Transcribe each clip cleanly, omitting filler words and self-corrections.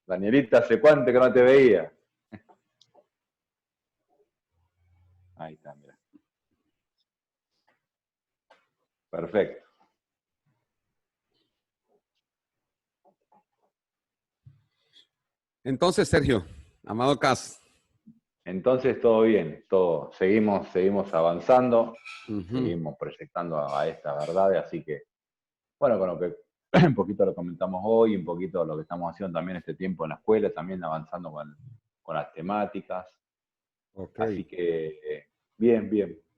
Danielita, ¿hace cuánto que no te veía? Ahí está, mira. Perfecto. Entonces, Sergio, amado Cas. Entonces todo bien, todo, seguimos avanzando, seguimos proyectando a esta verdad, así que, bueno, con lo que un poquito lo comentamos hoy, un poquito lo que estamos haciendo también este tiempo en la escuela, también avanzando con las temáticas. Okay. Así que, bien,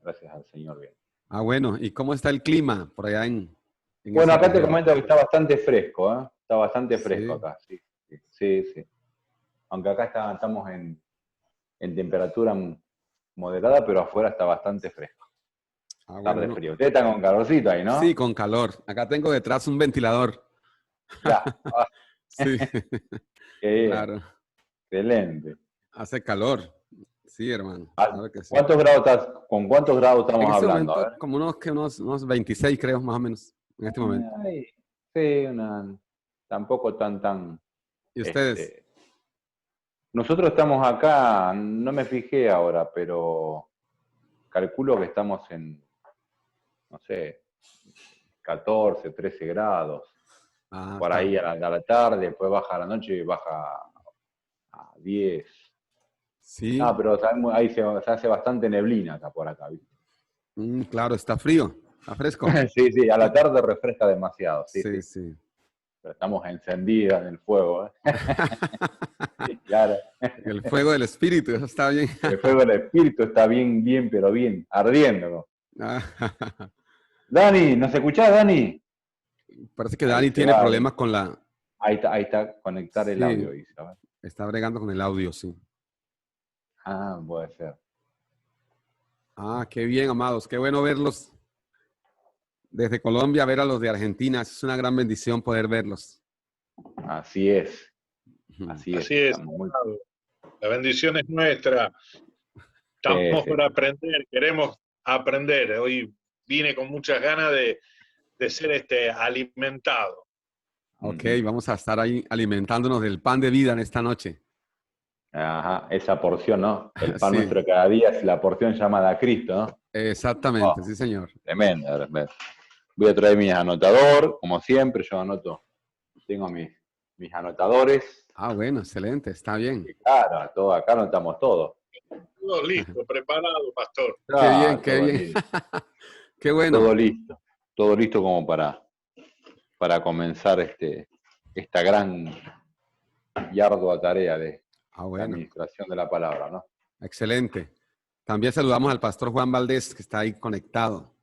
gracias al Señor, bien. Ah, bueno, ¿y cómo está el clima por allá en bueno, esa acá te región? comento que está bastante fresco, ¿eh? Está bastante fresco Sí. acá, sí. Aunque acá estamos en temperatura moderada, pero afuera está bastante fresco. Ah, Tarde bueno, frío. Ustedes están con calorcito ahí, ¿no? sí, con calor. Acá tengo detrás un ventilador. Ya. Sí, Qué bien. claro. Excelente. Hace calor. Sí, hermano. Claro que sí. ¿Con cuántos grados estamos En este hablando? A momento, ver. como unos 26, creo, más o menos, en este momento. Ay, sí, tampoco tan. ¿Y ustedes? Nosotros estamos acá, no me fijé ahora, pero calculo que estamos en, no sé, 14, 13 grados. Ah, Por ahí a la tarde, después baja a la noche y baja a 10. sí. Ah, pero ahí se hace bastante neblina acá por acá, ¿viste? Claro, está frío, está fresco. Sí, a la tarde refresca demasiado, sí. Sí. Pero estamos encendidas en el fuego, ¿eh? Sí, claro. El fuego del espíritu, eso está bien. El fuego del espíritu está bien, pero bien, ardiendo, ¿no? Dani, ¿nos escuchás, Dani? Parece que Ahí Dani se tiene va. problemas con la... Ahí está, conectar el Sí, audio, dice. A ver. está bregando con el audio, sí. Ah, puede ser. Ah, qué bien, amados. Qué bueno verlos desde Colombia, ver a los de Argentina. Es una gran bendición poder verlos. Así es. Así es. La bendición es nuestra. Estamos Sí. para aprender, queremos aprender. Hoy vine con muchas ganas de ser alimentado. Ok, vamos a estar ahí alimentándonos del pan de vida en esta noche. Ajá, esa porción, ¿no? El pan Sí. nuestro de cada día es la porción llamada a Cristo, ¿no? Exactamente, sí, señor. Tremenda. Voy a traer mi anotador, como siempre, yo anoto. Tengo mis anotadores. Ah, bueno, excelente, está bien. Y claro, acá anotamos todo. Todo listo, preparado, pastor. Qué bien, qué Todo bien. listo. Qué bueno. Todo listo como para comenzar esta gran y ardua tarea de la administración de la palabra, ¿no? Excelente. También saludamos al pastor Juan Valdés, que está ahí conectado.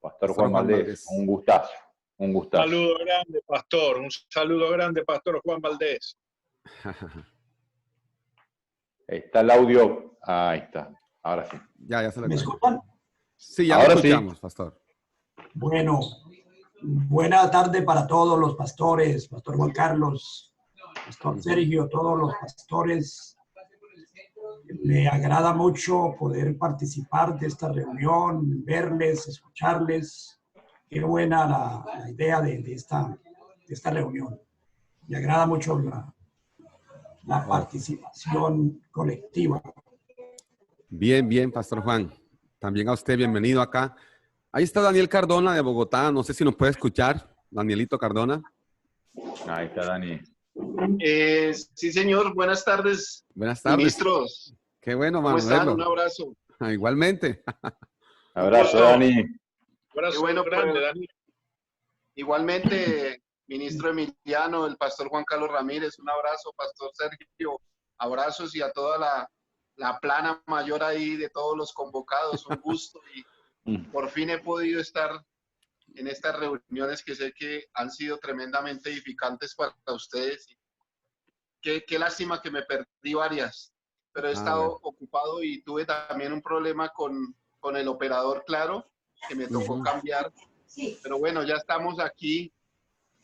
Pastor Juan Valdés, un gustazo. Un saludo grande, pastor. Un saludo grande, pastor Juan Valdés. Está el audio. Ahí está. Ahora sí. Ya se lo ¿Me escuchan? Sí, ya ahora lo escuchamos, sí. pastor. Bueno, buena tarde para todos los pastores, pastor Juan Carlos, pastor Sergio, todos los pastores. Me agrada mucho poder participar de esta reunión, verles, escucharles. Qué buena la idea de esta reunión. Me agrada mucho la participación colectiva. Bien, pastor Juan. También a usted, bienvenido acá. Ahí está Daniel Cardona de Bogotá. No sé si nos puede escuchar. Danielito Cardona. Ahí está Dani. Sí, señor. Buenas tardes. Buenas tardes. Ministros. Qué bueno, ¿Cómo están? Un abrazo. Igualmente. Abrazo, Dani. Qué bueno, grande, Dani. Igualmente, ministro Emiliano, el pastor Juan Carlos Ramírez, un abrazo, pastor Sergio, abrazos y a toda la plana mayor ahí de todos los convocados, un gusto y por fin he podido estar en estas reuniones que sé que han sido tremendamente edificantes para ustedes. Qué lástima que me perdí varias, pero he estado ocupado y tuve también un problema con el operador, claro, que me tocó cambiar. Sí. Pero bueno, ya estamos aquí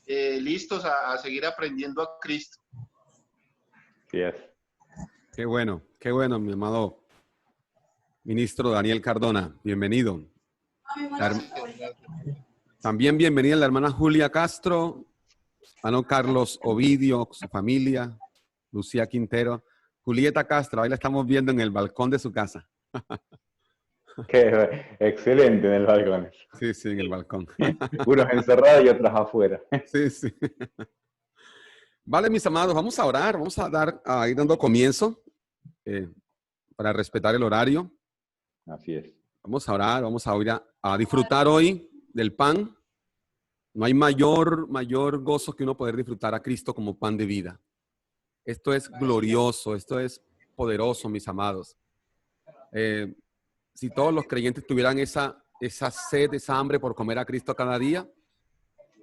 listos a seguir aprendiendo a Cristo. Sí es. Qué bueno, mi amado ministro Daniel Cardona. Bienvenido. También bienvenida la hermana Julia Castro. hermano Carlos Ovidio, su familia, Lucía Quintero, Julieta Castro, ahí la estamos viendo en el balcón de su casa. Qué excelente en el balcón. Sí, sí, en el balcón. Unos encerrados y otros afuera. Sí, sí. Vale, mis amados, vamos a orar, vamos a ir dando comienzo para respetar el horario. Así es. Vamos a orar, vamos a ir a disfrutar hoy del pan. No hay mayor gozo que uno poder disfrutar a Cristo como pan de vida. Esto es glorioso, esto es poderoso, mis amados. Si todos los creyentes tuvieran esa sed, esa hambre por comer a Cristo cada día,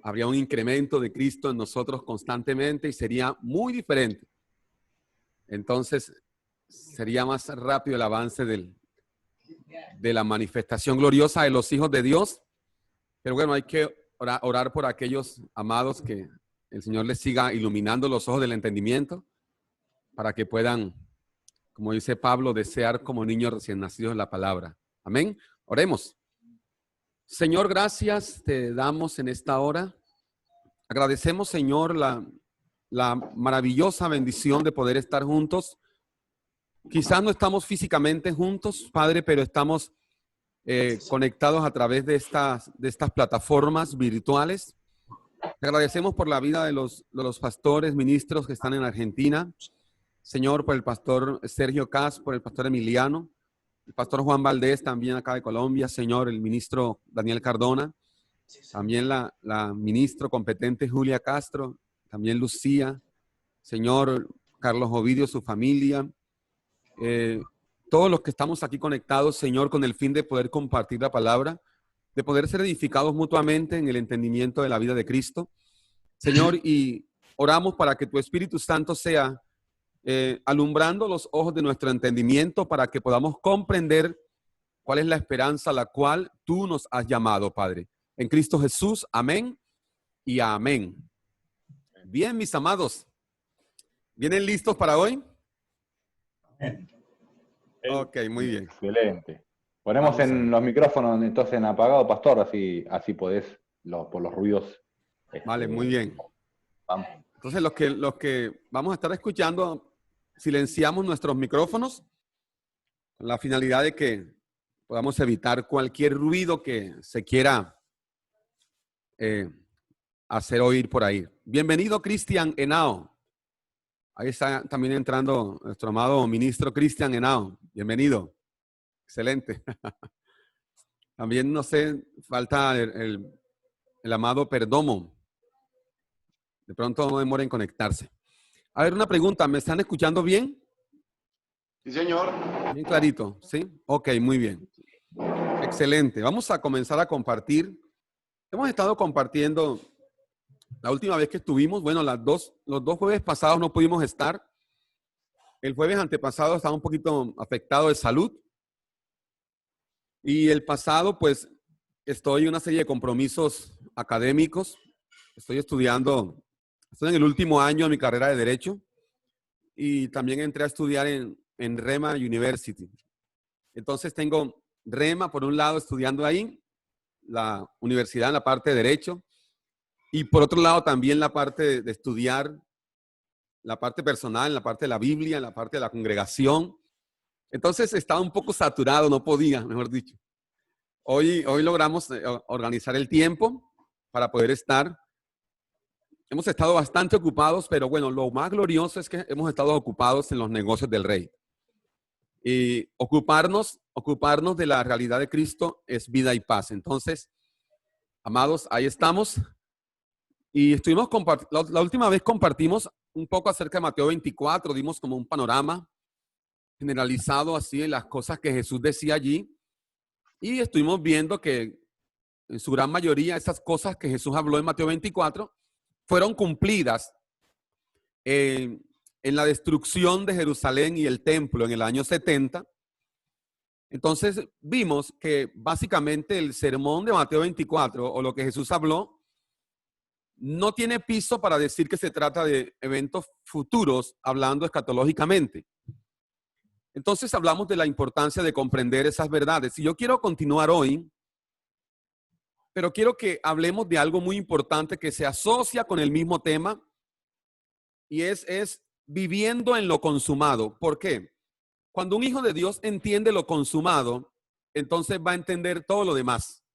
habría un incremento de Cristo en nosotros constantemente y sería muy diferente. Entonces, sería más rápido el avance de la manifestación gloriosa de los hijos de Dios. Pero bueno, hay que orar por aquellos amados que el Señor les siga iluminando los ojos del entendimiento para que puedan, como dice Pablo, desear como niños recién nacidos en la palabra. Amén. Oremos. Señor, gracias te damos en esta hora. Agradecemos, Señor, la maravillosa bendición de poder estar juntos. Quizás no estamos físicamente juntos, Padre, pero estamos conectados a través de estas plataformas virtuales. Te agradecemos por la vida de los pastores, ministros que están en Argentina. Señor, por el pastor Sergio Cas, por el pastor Emiliano, el pastor Juan Valdés, también acá de Colombia, Señor, el ministro Daniel Cardona, también la ministro competente Julia Castro, también Lucía, Señor, Carlos Ovidio, su familia, todos los que estamos aquí conectados, Señor, con el fin de poder compartir la palabra, de poder ser edificados mutuamente en el entendimiento de la vida de Cristo. Señor, y oramos para que tu Espíritu Santo sea alumbrando los ojos de nuestro entendimiento para que podamos comprender cuál es la esperanza a la cual tú nos has llamado, Padre. En Cristo Jesús, amén y amén. Bien, mis amados, ¿vienen listos para hoy? Ok, muy bien. Excelente. Ponemos los micrófonos entonces en apagado, pastor, así podés por los ruidos. Vale, muy bien. Vamos. Entonces, los que vamos a estar escuchando, silenciamos nuestros micrófonos con la finalidad de que podamos evitar cualquier ruido que se quiera hacer oír por ahí. Bienvenido, Cristian Henao. Ahí está también entrando nuestro amado ministro Cristian Henao. Bienvenido. Excelente. También, no sé, falta el amado Perdomo. De pronto no demora en conectarse. A ver, una pregunta. ¿Me están escuchando bien? Sí, señor. Bien clarito, ¿sí? Ok, muy bien. Excelente. Vamos a comenzar a compartir. Hemos estado compartiendo la última vez que estuvimos. Bueno, los dos jueves pasados no pudimos estar. El jueves antepasado estaba un poquito afectado de salud. Y el pasado, pues, estoy en una serie de compromisos académicos. Estoy estudiando. Estoy en el último año de mi carrera de Derecho y también entré a estudiar en Rema University. Entonces tengo Rema, por un lado, estudiando ahí, la universidad en la parte de Derecho, y por otro lado también la parte de estudiar, la parte personal, la parte de la Biblia, la parte de la congregación. Entonces estaba un poco saturado, no podía, mejor dicho. Hoy logramos organizar el tiempo para poder estar. Hemos estado bastante ocupados, pero bueno, lo más glorioso es que hemos estado ocupados en los negocios del Rey. Y ocuparnos de la realidad de Cristo es vida y paz. Entonces, amados, ahí estamos. Y estuvimos la última vez compartimos un poco acerca de Mateo 24, dimos como un panorama generalizado así de las cosas que Jesús decía allí. Y estuvimos viendo que en su gran mayoría esas cosas que Jesús habló en Mateo 24 fueron cumplidas en la destrucción de Jerusalén y el templo en el año 70. Entonces vimos que básicamente el sermón de Mateo 24 o lo que Jesús habló no tiene piso para decir que se trata de eventos futuros hablando escatológicamente. Entonces hablamos de la importancia de comprender esas verdades. Y yo quiero continuar hoy pero quiero que hablemos de algo muy importante que se asocia con el mismo tema y es viviendo en lo consumado. ¿Por qué? Cuando un hijo de Dios entiende lo consumado, entonces va a entender todo lo demás.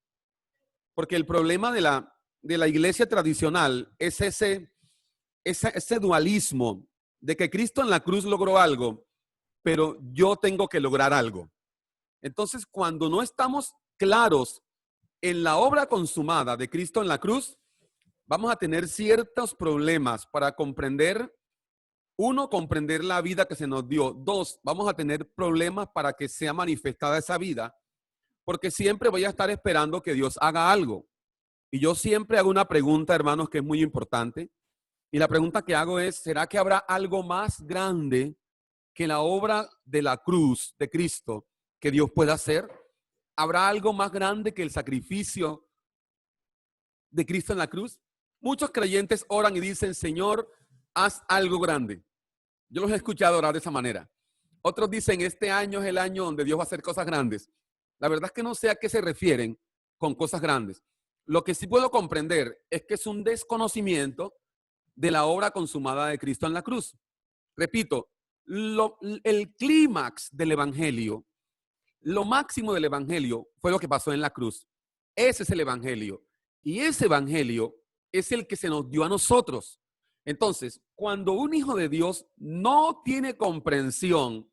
Porque el problema de la iglesia tradicional es ese dualismo de que Cristo en la cruz logró algo, pero yo tengo que lograr algo. Entonces, cuando no estamos claros en la obra consumada de Cristo en la cruz, vamos a tener ciertos problemas para comprender. Uno, comprender la vida que se nos dio. Dos, vamos a tener problemas para que sea manifestada esa vida, porque siempre voy a estar esperando que Dios haga algo. Y yo siempre hago una pregunta, hermanos, que es muy importante. Y la pregunta que hago es, ¿será que habrá algo más grande que la obra de la cruz de Cristo que Dios pueda hacer? ¿Habrá algo más grande que el sacrificio de Cristo en la cruz? Muchos creyentes oran y dicen, Señor, haz algo grande. Yo los he escuchado orar de esa manera. Otros dicen, este año es el año donde Dios va a hacer cosas grandes. La verdad es que no sé a qué se refieren con cosas grandes. Lo que sí puedo comprender es que es un desconocimiento de la obra consumada de Cristo en la cruz. Repito, el clímax del evangelio, lo máximo del evangelio fue lo que pasó en la cruz. Ese es el evangelio. Y ese evangelio es el que se nos dio a nosotros. Entonces, cuando un hijo de Dios no tiene comprensión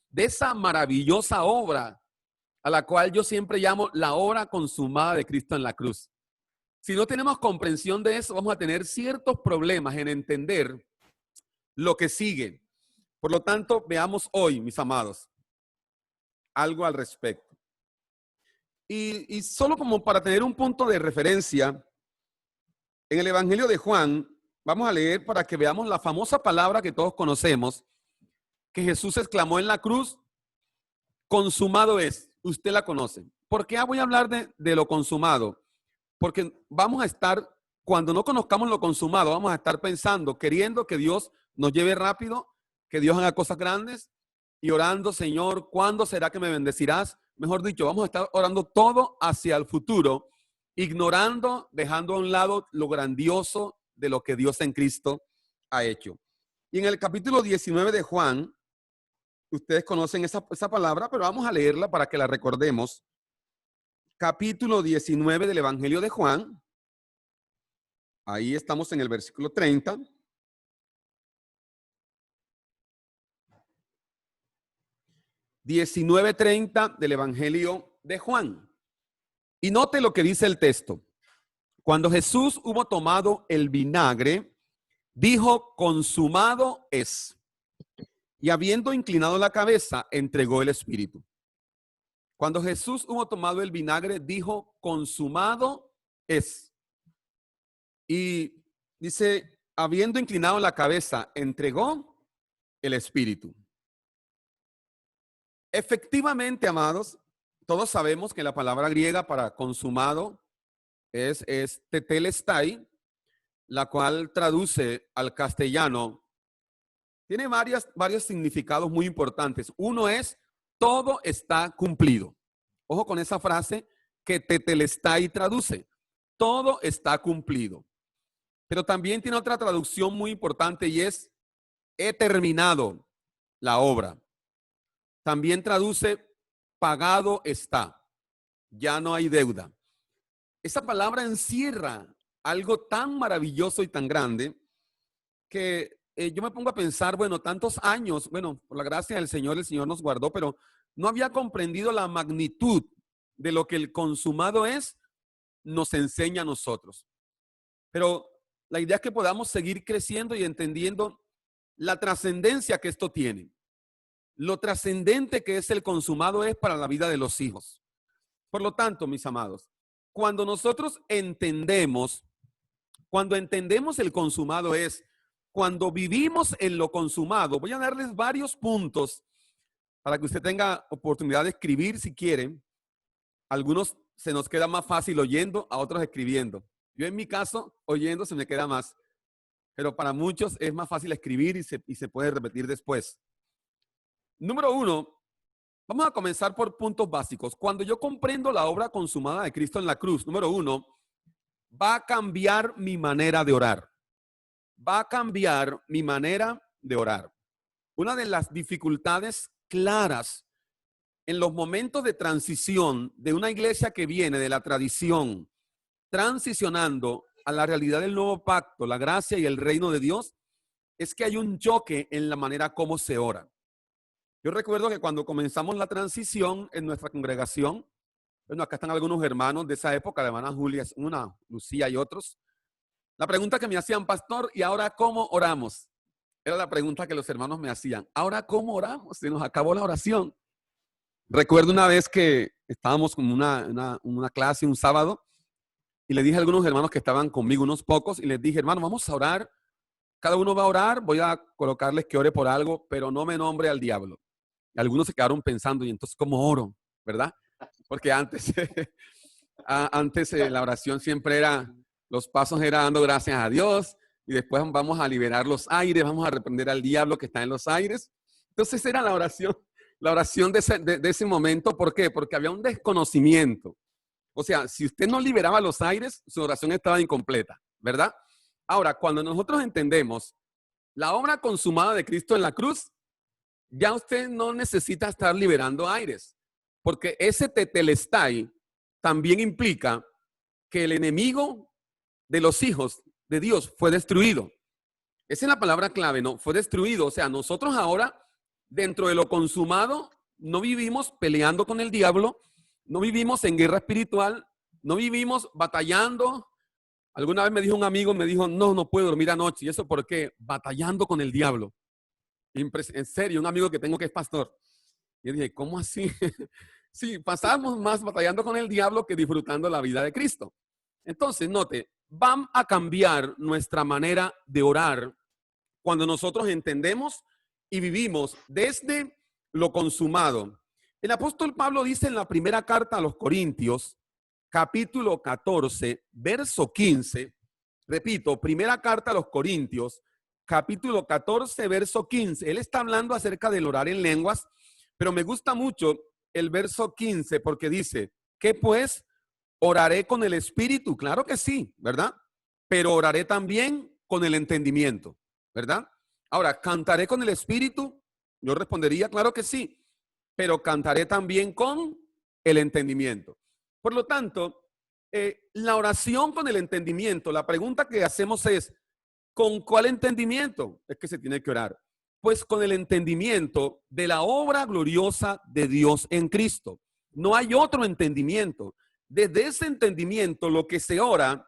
de esa maravillosa obra, a la cual yo siempre llamo la obra consumada de Cristo en la cruz. Si no tenemos comprensión de eso, vamos a tener ciertos problemas en entender lo que sigue. Por lo tanto, veamos hoy, mis amados, algo al respecto. Y solo como para tener un punto de referencia, en el Evangelio de Juan, vamos a leer para que veamos la famosa palabra que todos conocemos, que Jesús exclamó en la cruz, consumado es. Usted la conoce. ¿Por qué voy a hablar de lo consumado? Porque vamos a estar, cuando no conozcamos lo consumado, vamos a estar pensando, queriendo que Dios nos lleve rápido, que Dios haga cosas grandes y orando, Señor, ¿cuándo será que me bendecirás? Mejor dicho, vamos a estar orando todo hacia el futuro, ignorando, dejando a un lado lo grandioso de lo que Dios en Cristo ha hecho. Y en el capítulo 19 de Juan, ustedes conocen esa palabra, pero vamos a leerla para que la recordemos. Capítulo 19 del Evangelio de Juan. Ahí estamos en el versículo 30. (19:30) del Evangelio de Juan. Y note lo que dice el texto. Cuando Jesús hubo tomado el vinagre, dijo, consumado es. Y habiendo inclinado la cabeza, entregó el espíritu. Cuando Jesús hubo tomado el vinagre, dijo, consumado es. Y dice, habiendo inclinado la cabeza, entregó el espíritu. Efectivamente, amados, todos sabemos que la palabra griega para consumado es tetelestai, la cual traduce al castellano. Tiene varios significados muy importantes. Uno es, todo está cumplido. Ojo con esa frase que tetelestai traduce. Todo está cumplido. Pero también tiene otra traducción muy importante y es, he terminado la obra. También traduce, pagado está. Ya no hay deuda. Esa palabra encierra algo tan maravilloso y tan grande que yo me pongo a pensar, bueno, tantos años, bueno, por la gracia del Señor, el Señor nos guardó, pero no había comprendido la magnitud de lo que el consumado es, nos enseña a nosotros. Pero la idea es que podamos seguir creciendo y entendiendo la trascendencia que esto tiene. Lo trascendente que es el consumado es para la vida de los hijos. Por lo tanto, mis amados, cuando nosotros entendemos el consumado es, cuando vivimos en lo consumado, voy a darles varios puntos para que usted tenga oportunidad de escribir si quieren. Algunos se nos queda más fácil oyendo, a otros escribiendo. Yo en mi caso, oyendo se me queda más, pero para muchos es más fácil escribir y se puede repetir después. Número 1, Vamos a comenzar por puntos básicos. Cuando yo comprendo la obra consumada de Cristo en la cruz, número uno, va a cambiar mi manera de orar. Va a cambiar mi manera de orar. Una de las dificultades claras en los momentos de transición de una iglesia que viene de la tradición, transicionando a la realidad del nuevo pacto, la gracia y el reino de Dios, es que hay un choque en la manera como se ora. Yo recuerdo que cuando comenzamos la transición en nuestra congregación, bueno, acá están algunos hermanos de esa época, la hermana Julia, una Lucía y otros. La pregunta que me hacían, pastor, ¿y ahora cómo oramos? Era la pregunta que los hermanos me hacían. ¿Ahora cómo oramos? Se nos acabó la oración. Recuerdo una vez que estábamos con una clase un sábado y le dije a algunos hermanos que estaban conmigo, unos pocos, y les dije, hermano, vamos a orar. Cada uno va a orar, voy a colocarles que ore por algo, pero no me nombre al diablo. Y algunos se quedaron pensando, ¿y entonces cómo oro? ¿Verdad? Porque antes la oración siempre era, los pasos eran dando gracias a Dios y después vamos a liberar los aires, vamos a reprender al diablo que está en los aires. Entonces era la oración de ese momento. ¿Por qué? Porque había un desconocimiento. O sea, si usted no liberaba los aires, su oración estaba incompleta, ¿verdad? Ahora, cuando nosotros entendemos la obra consumada de Cristo en la cruz, ya usted no necesita estar liberando aires, porque ese tetelestai también implica que el enemigo de los hijos de Dios fue destruido. Esa es la palabra clave, ¿no? Fue destruido. O sea, nosotros ahora, dentro de lo consumado, no vivimos peleando con el diablo, no vivimos en guerra espiritual, no vivimos batallando. Alguna vez me dijo un amigo, no puedo dormir anoche. ¿Y eso por qué? Batallando con el diablo. En serio, un amigo que tengo que es pastor. Y yo dije, ¿cómo así? Sí, pasamos más batallando con el diablo que disfrutando la vida de Cristo. Entonces, note, van a cambiar nuestra manera de orar cuando nosotros entendemos y vivimos desde lo consumado. El apóstol Pablo dice en la primera carta a los Corintios, capítulo 14, verso 15, repito, primera carta a los Corintios, capítulo 14, verso 15. Él está hablando acerca del orar en lenguas, pero me gusta mucho el verso 15 porque dice, ¿qué pues? ¿Oraré con el espíritu? Claro que sí, ¿verdad? Pero oraré también con el entendimiento, ¿verdad? Ahora, ¿cantaré con el espíritu? Yo respondería, claro que sí, pero cantaré también con el entendimiento. Por lo tanto, la oración con el entendimiento, la pregunta que hacemos es, ¿con cuál entendimiento es que se tiene que orar? Pues con el entendimiento de la obra gloriosa de Dios en Cristo. No hay otro entendimiento. Desde ese entendimiento, lo que se ora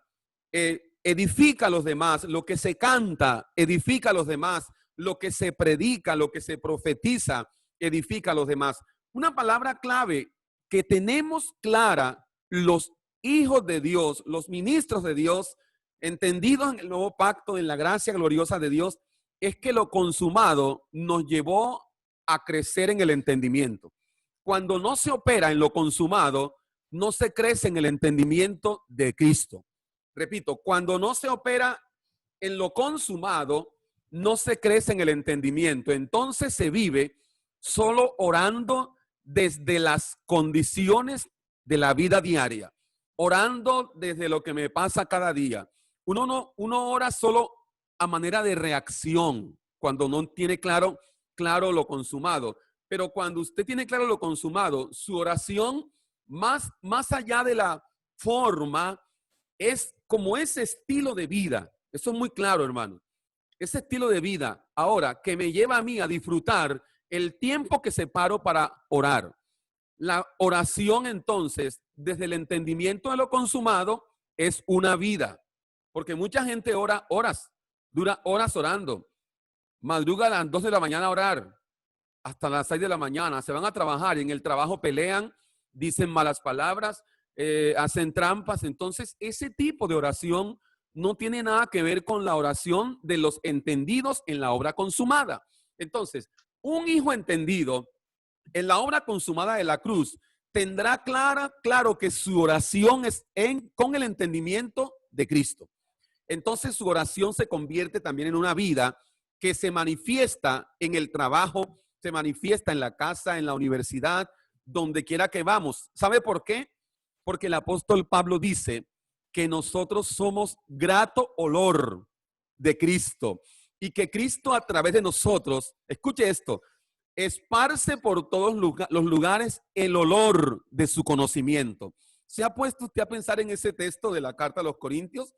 edifica a los demás, lo que se canta edifica a los demás, lo que se predica, lo que se profetiza edifica a los demás. Una palabra clave que tenemos clara los hijos de Dios, los ministros de Dios, entendidos en el nuevo pacto, en la gracia gloriosa de Dios, es que lo consumado nos llevó a crecer en el entendimiento. Cuando no se opera en lo consumado, no se crece en el entendimiento de Cristo. Repito, cuando no se opera en lo consumado, no se crece en el entendimiento. Entonces se vive solo orando desde las condiciones de la vida diaria, orando desde lo que me pasa cada día. Uno ora solo a manera de reacción cuando no tiene claro lo consumado. Pero cuando usted tiene claro lo consumado, su oración, más allá de la forma, es como ese estilo de vida. Eso es muy claro, hermano. Ese estilo de vida, ahora, que me lleva a mí a disfrutar el tiempo que separo para orar. La oración, entonces, desde el entendimiento de lo consumado, es una vida. Porque mucha gente dura horas orando. Madruga a las 2 de la mañana a orar, hasta las 6 de la mañana. Se van a trabajar y en el trabajo pelean, dicen malas palabras, hacen trampas. Entonces, ese tipo de oración no tiene nada que ver con la oración de los entendidos en la obra consumada. Entonces, un hijo entendido en la obra consumada de la cruz tendrá claro que su oración es con el entendimiento de Cristo. Entonces su oración se convierte también en una vida que se manifiesta en el trabajo, se manifiesta en la casa, en la universidad, donde quiera que vamos. ¿Sabe por qué? Porque el apóstol Pablo dice que nosotros somos grato olor de Cristo y que Cristo a través de nosotros, escuche esto, esparce por todos los lugares el olor de su conocimiento. ¿Se ha puesto usted a pensar en ese texto de la carta a los Corintios?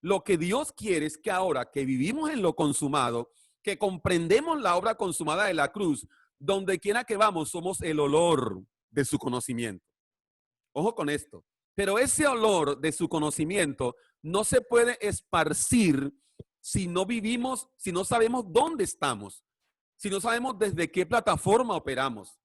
Lo que Dios quiere es que ahora que vivimos en lo consumado, que comprendemos la obra consumada de la cruz, donde quiera que vamos somos el olor de su conocimiento. Ojo con esto. Pero ese olor de su conocimiento no se puede esparcir si no vivimos, si no sabemos dónde estamos, si no sabemos desde qué plataforma operamos.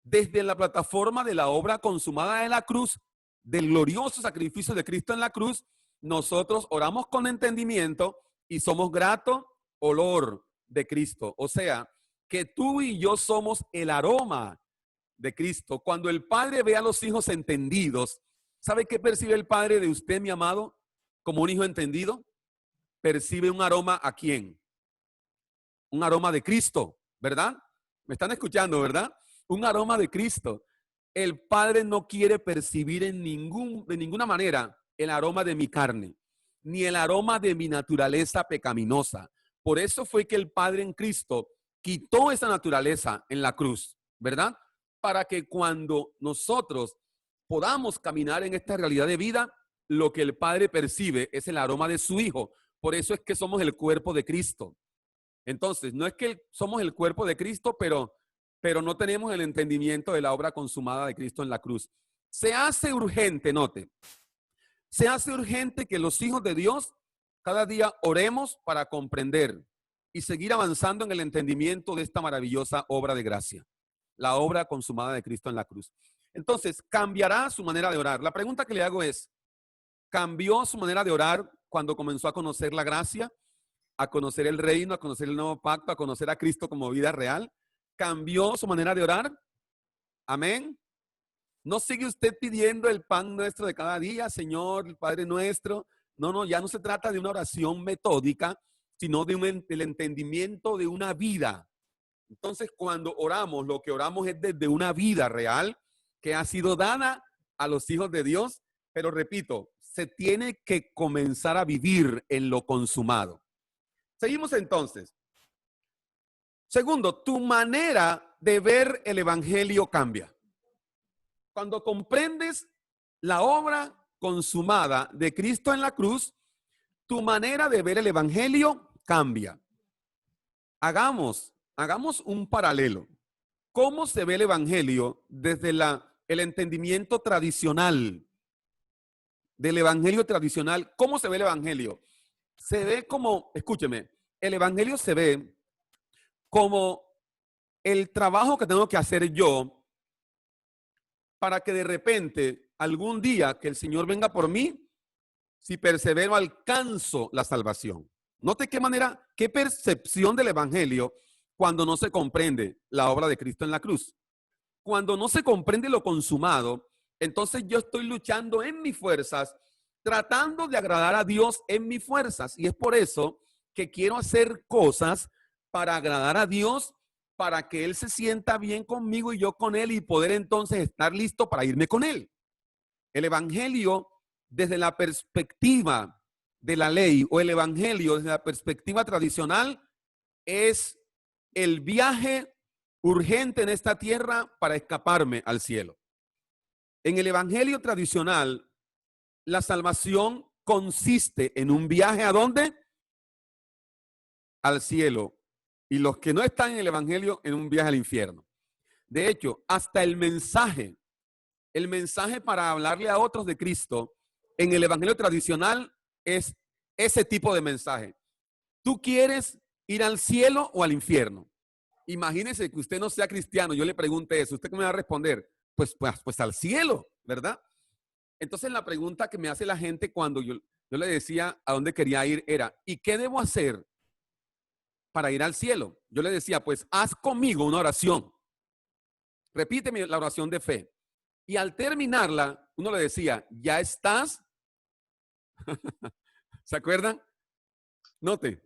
Desde la plataforma de la obra consumada de la cruz, del glorioso sacrificio de Cristo en la cruz, nosotros oramos con entendimiento y somos grato olor de Cristo. O sea, que tú y yo somos el aroma de Cristo. Cuando el Padre ve a los hijos entendidos, ¿sabe qué percibe el Padre de usted, mi amado? Como un hijo entendido, percibe un aroma ¿a quién? Un aroma de Cristo, ¿verdad? ¿Me están escuchando, verdad? Un aroma de Cristo. El Padre no quiere percibir de ninguna manera el aroma de mi carne, ni el aroma de mi naturaleza pecaminosa. Por eso fue que el Padre en Cristo quitó esa naturaleza en la cruz, ¿verdad? Para que cuando nosotros podamos caminar en esta realidad de vida, lo que el Padre percibe es el aroma de su Hijo. Por eso es que somos el cuerpo de Cristo. Entonces, no es que somos el cuerpo de Cristo, pero no tenemos el entendimiento de la obra consumada de Cristo en la cruz. Se hace urgente, note, se hace urgente que los hijos de Dios cada día oremos para comprender y seguir avanzando en el entendimiento de esta maravillosa obra de gracia, la obra consumada de Cristo en la cruz. Entonces, cambiará su manera de orar. La pregunta que le hago es, ¿cambió su manera de orar cuando comenzó a conocer la gracia, a conocer el reino, a conocer el nuevo pacto, a conocer a Cristo como vida real? ¿Cambió su manera de orar? Amén. ¿No sigue usted pidiendo el pan nuestro de cada día, Señor, el Padre nuestro? No, ya no se trata de una oración metódica, sino del entendimiento de una vida. Entonces, cuando oramos, lo que oramos es desde una vida real que ha sido dada a los hijos de Dios, pero repito, se tiene que comenzar a vivir en lo consumado. Seguimos entonces. Segundo, tu manera de ver el evangelio cambia. Cuando comprendes la obra consumada de Cristo en la cruz, tu manera de ver el evangelio cambia. Hagamos un paralelo. ¿Cómo se ve el evangelio desde el entendimiento tradicional? Del evangelio tradicional, ¿cómo se ve el evangelio? Se ve como, escúcheme, el evangelio se ve como el trabajo que tengo que hacer yo para que de repente, algún día que el Señor venga por mí, si persevero, alcanzo la salvación. Note qué manera, qué percepción del evangelio cuando no se comprende la obra de Cristo en la cruz. Cuando no se comprende lo consumado, entonces yo estoy luchando en mis fuerzas, tratando de agradar a Dios en mis fuerzas. Y es por eso que quiero hacer cosas para agradar a Dios, para que Él se sienta bien conmigo y yo con Él y poder entonces estar listo para irme con Él. El evangelio desde la perspectiva de la ley o el evangelio desde la perspectiva tradicional es el viaje urgente en esta tierra para escaparme al cielo. En el evangelio tradicional, la salvación consiste en un viaje ¿a dónde? Al cielo. Y los que no están en el evangelio, en un viaje al infierno. De hecho, hasta el mensaje para hablarle a otros de Cristo en el evangelio tradicional es ese tipo de mensaje. ¿Tú quieres ir al cielo o al infierno? Imagínese que usted no sea cristiano. Yo le pregunte eso. ¿Usted qué me va a responder? Pues al cielo, ¿verdad? Entonces la pregunta que me hace la gente cuando yo le decía a dónde quería ir era, ¿y qué debo hacer para ir al cielo? Yo le decía, pues haz conmigo una oración. Repíteme la oración de fe. Y al terminarla, uno le decía, ¿ya estás? ¿Se acuerdan? Note,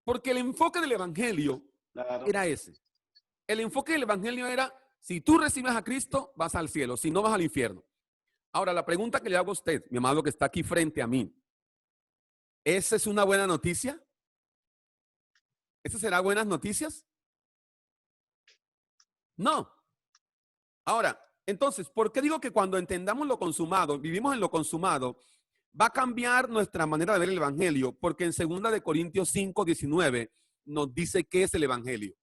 porque el enfoque del evangelio era ese. El enfoque del evangelio era, si tú recibes a Cristo, vas al cielo, si no vas al infierno. Ahora, la pregunta que le hago a usted, mi amado que está aquí frente a mí, ¿esa es una buena noticia? ¿Esa será buenas noticias? No. Ahora, entonces, ¿por qué digo que cuando entendamos lo consumado, vivimos en lo consumado, va a cambiar nuestra manera de ver el evangelio? Porque en 2 de Corintios 5:19 nos dice qué es el evangelio.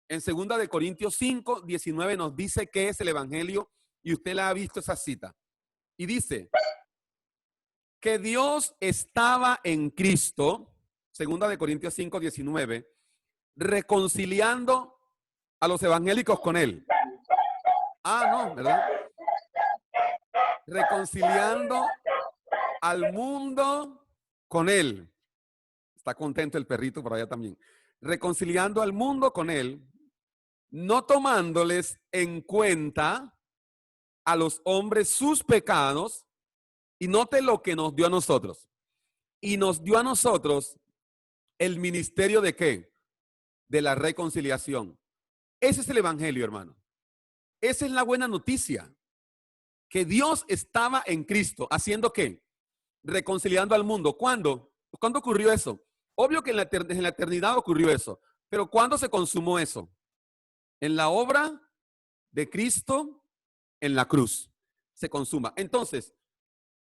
En 2 de Corintios 5:19 nos dice qué es el evangelio y usted la ha visto esa cita. Y dice que Dios estaba en Cristo, 2 de Corintios 5:19, reconciliando a los evangélicos con él. Ah, no, ¿verdad? Reconciliando al mundo con él. Está contento el perrito por allá también. Reconciliando al mundo con él, no tomándoles en cuenta a los hombres sus pecados, y note lo que nos dio a nosotros. Y nos dio a nosotros el ministerio ¿de qué? De la reconciliación. Ese es el evangelio, hermano. Esa es la buena noticia. Que Dios estaba en Cristo, ¿haciendo qué? Reconciliando al mundo. ¿Cuándo? ¿Cuándo ocurrió eso? Obvio que en la eternidad ocurrió eso. Pero ¿cuándo se consumó eso? En la obra de Cristo en la cruz. Se consuma. Entonces,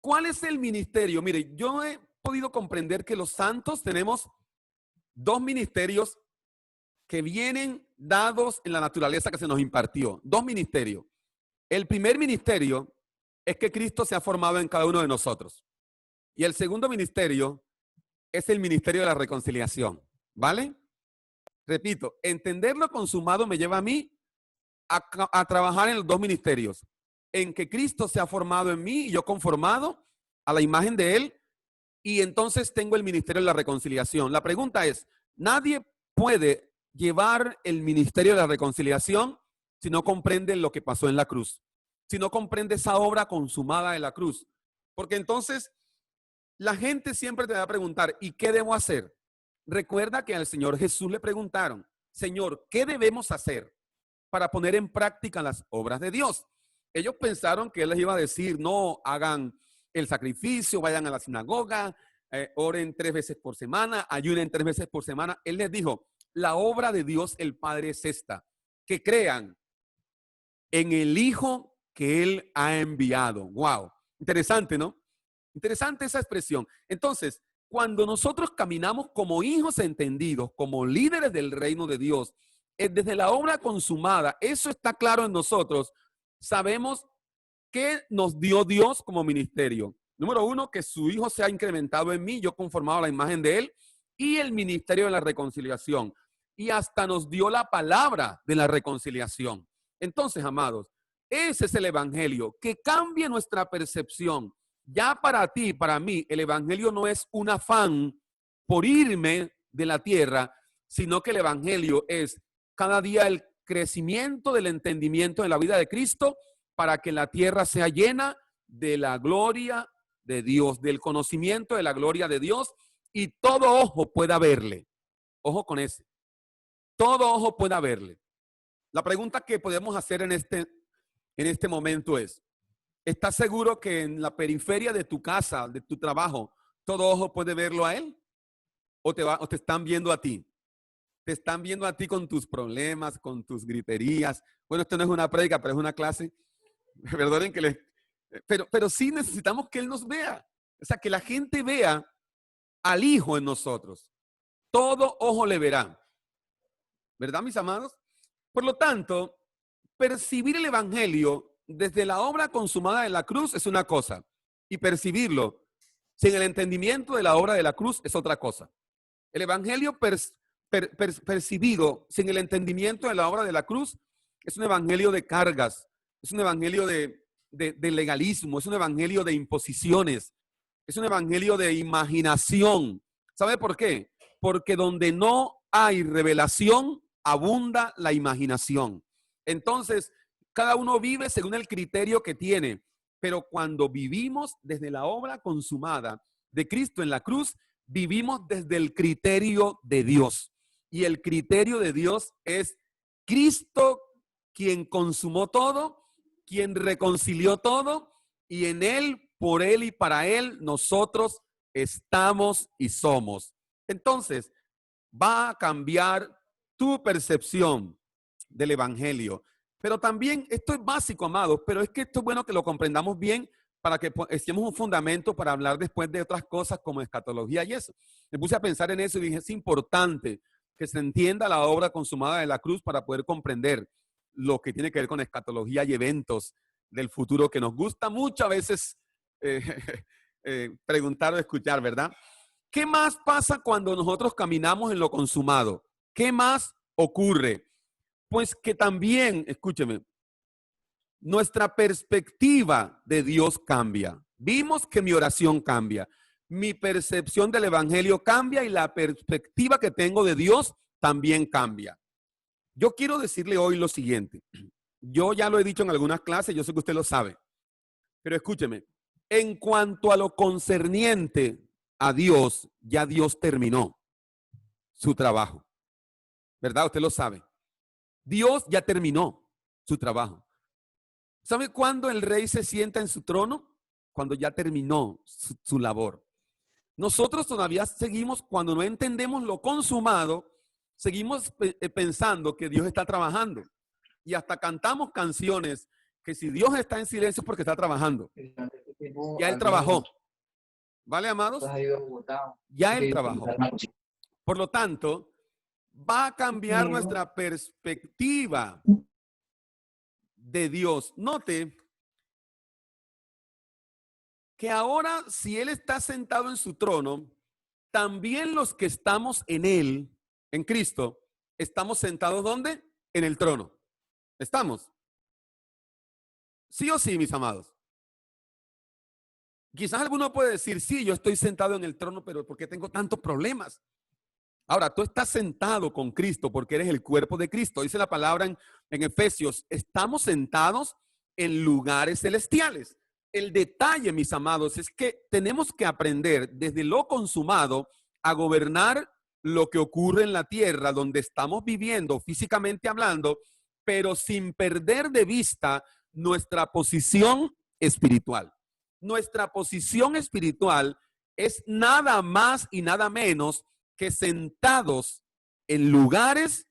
¿cuál es el ministerio? Mire, yo he podido comprender que los santos tenemos dos ministerios que vienen dados en la naturaleza que se nos impartió. Dos ministerios. El primer ministerio es que Cristo se ha formado en cada uno de nosotros. Y el segundo ministerio es el ministerio de la reconciliación. ¿Vale? Repito, entender lo consumado me lleva a mí a trabajar en los dos ministerios. En que Cristo se ha formado en mí y yo conformado a la imagen de Él. Y entonces tengo el ministerio de la reconciliación. La pregunta es, nadie puede llevar el ministerio de la reconciliación si no comprende lo que pasó en la cruz. Si no comprende esa obra consumada de la cruz. Porque entonces la gente siempre te va a preguntar, ¿y qué debo hacer? Recuerda que al Señor Jesús le preguntaron, Señor, ¿qué debemos hacer para poner en práctica las obras de Dios? Ellos pensaron que Él les iba a decir, no, hagan el sacrificio, vayan a la sinagoga, oren 3 veces por semana, ayunen 3 veces por semana. Él les dijo, la obra de Dios el Padre es esta, que crean en el Hijo que Él ha enviado. Wow, interesante, ¿no? Interesante esa expresión. Entonces, cuando nosotros caminamos como hijos entendidos, como líderes del reino de Dios, desde la obra consumada, eso está claro en nosotros, sabemos que nos dio Dios como ministerio. Número 1, que su Hijo se ha incrementado en mí, yo conformado a la imagen de Él, y el ministerio de la reconciliación. Y hasta nos dio la palabra de la reconciliación. Entonces, amados, ese es el evangelio, que cambie nuestra percepción. Ya para ti, para mí, el evangelio no es un afán por irme de la tierra, sino que el evangelio es cada día el crecimiento del entendimiento de la vida de Cristo para que la tierra sea llena de la gloria de Dios, del conocimiento de la gloria de Dios, y todo ojo pueda verle. Ojo con ese. Todo ojo pueda verle. La pregunta que podemos hacer en este momento es, ¿estás seguro que en la periferia de tu casa, de tu trabajo, todo ojo puede verlo a él? ¿O te están viendo a ti? Te están viendo a ti con tus problemas, con tus griterías. Bueno, esto no es una prédica, pero es una clase. Perdonen que pero sí necesitamos que Él nos vea. O sea, que la gente vea al Hijo en nosotros. Todo ojo le verá. ¿Verdad, mis amados? Por lo tanto, percibir el evangelio desde la obra consumada de la cruz es una cosa. Y percibirlo sin el entendimiento de la obra de la cruz es otra cosa. El evangelio percibido sin el entendimiento de la obra de la cruz es un evangelio de cargas, es un evangelio de legalismo, es un evangelio de imposiciones, es un evangelio de imaginación. ¿Sabe por qué? Porque donde no hay revelación, abunda la imaginación. Entonces, cada uno vive según el criterio que tiene, pero cuando vivimos desde la obra consumada de Cristo en la cruz, vivimos desde el criterio de Dios. Y el criterio de Dios es Cristo quien consumó todo, quien reconcilió todo, y en Él, por Él y para Él, nosotros estamos y somos. Entonces, va a cambiar tu percepción del Evangelio. Pero también, esto es básico, amados, pero es que esto es bueno que lo comprendamos bien para que estemos un fundamento para hablar después de otras cosas como escatología y eso. Me puse a pensar en eso y dije, es importante que se entienda la obra consumada de la cruz para poder comprender lo que tiene que ver con escatología y eventos del futuro que nos gusta mucho a veces preguntar o escuchar, ¿verdad? ¿Qué más pasa cuando nosotros caminamos en lo consumado? ¿Qué más ocurre? Pues que también, escúcheme, nuestra perspectiva de Dios cambia. Vimos que mi oración cambia. Mi percepción del evangelio cambia y la perspectiva que tengo de Dios también cambia. Yo quiero decirle hoy lo siguiente. Yo ya lo he dicho en algunas clases, yo sé que usted lo sabe. Pero escúcheme, en cuanto a lo concerniente a Dios, ya Dios terminó su trabajo. ¿Verdad? Usted lo sabe. Dios ya terminó su trabajo. ¿Sabe cuándo el rey se sienta en su trono? Cuando ya terminó su labor. Nosotros todavía seguimos, cuando no entendemos lo consumado, seguimos pensando que Dios está trabajando. Y hasta cantamos canciones que si Dios está en silencio es porque está trabajando. Ya Él trabajó. ¿Vale, amados? Ya Él trabajó. Por lo tanto, va a cambiar nuestra perspectiva de Dios. Note que ahora, si Él está sentado en su trono, también los que estamos en Él, en Cristo, estamos sentados ¿dónde? En el trono. ¿Estamos? ¿Sí o sí, mis amados? Quizás alguno puede decir, sí, yo estoy sentado en el trono, pero ¿por qué tengo tantos problemas? Ahora, tú estás sentado con Cristo porque eres el cuerpo de Cristo. Dice la palabra en Efesios, estamos sentados en lugares celestiales. El detalle, mis amados, es que tenemos que aprender desde lo consumado a gobernar lo que ocurre en la tierra donde estamos viviendo físicamente hablando, pero sin perder de vista nuestra posición espiritual. Nuestra posición espiritual es nada más y nada menos que sentados en lugares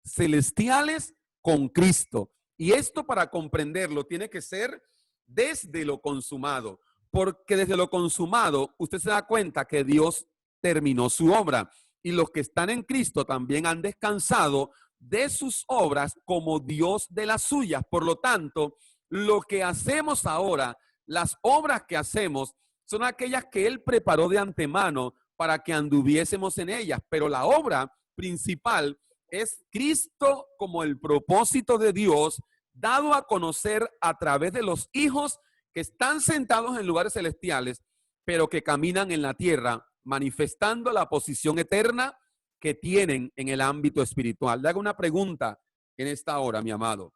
celestiales con Cristo. Y esto, para comprenderlo, tiene que ser desde lo consumado, porque desde lo consumado usted se da cuenta que Dios terminó su obra y los que están en Cristo también han descansado de sus obras como Dios de las suyas. Por lo tanto, lo que hacemos ahora, las obras que hacemos, son aquellas que Él preparó de antemano para que anduviésemos en ellas, pero la obra principal es Cristo como el propósito de Dios dado a conocer a través de los hijos que están sentados en lugares celestiales, pero que caminan en la tierra, manifestando la posición eterna que tienen en el ámbito espiritual. Le hago una pregunta en esta hora, mi amado.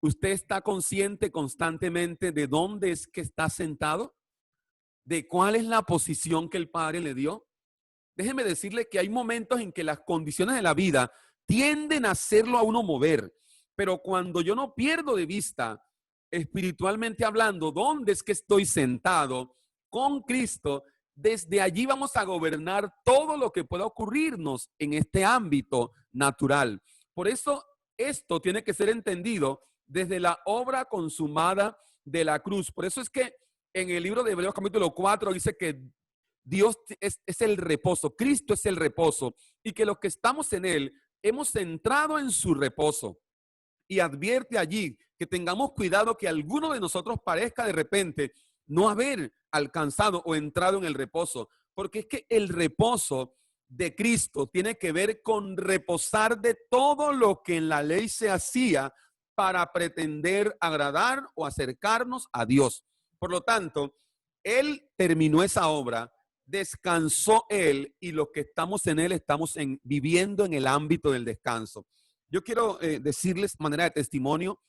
¿Usted está consciente constantemente de dónde es que está sentado? ¿De cuál es la posición que el Padre le dio? Déjeme decirle que hay momentos en que las condiciones de la vida tienden a hacerlo a uno mover, pero cuando yo no pierdo de vista, espiritualmente hablando, dónde es que estoy sentado con Cristo, desde allí vamos a gobernar todo lo que pueda ocurrirnos en este ámbito natural. Por eso esto tiene que ser entendido desde la obra consumada de la cruz. Por eso es que en el libro de Hebreos capítulo 4 dice que Dios es el reposo, Cristo es el reposo, y que los que estamos en Él hemos entrado en su reposo. Y advierte allí que tengamos cuidado que alguno de nosotros parezca de repente no haber alcanzado o entrado en el reposo, porque es que el reposo de Cristo tiene que ver con reposar de todo lo que en la ley se hacía para pretender agradar o acercarnos a Dios. Por lo tanto, Él terminó esa obra, descansó Él, y los que estamos en Él estamos viviendo en el ámbito del descanso. Yo quiero decirles, manera de testimonio,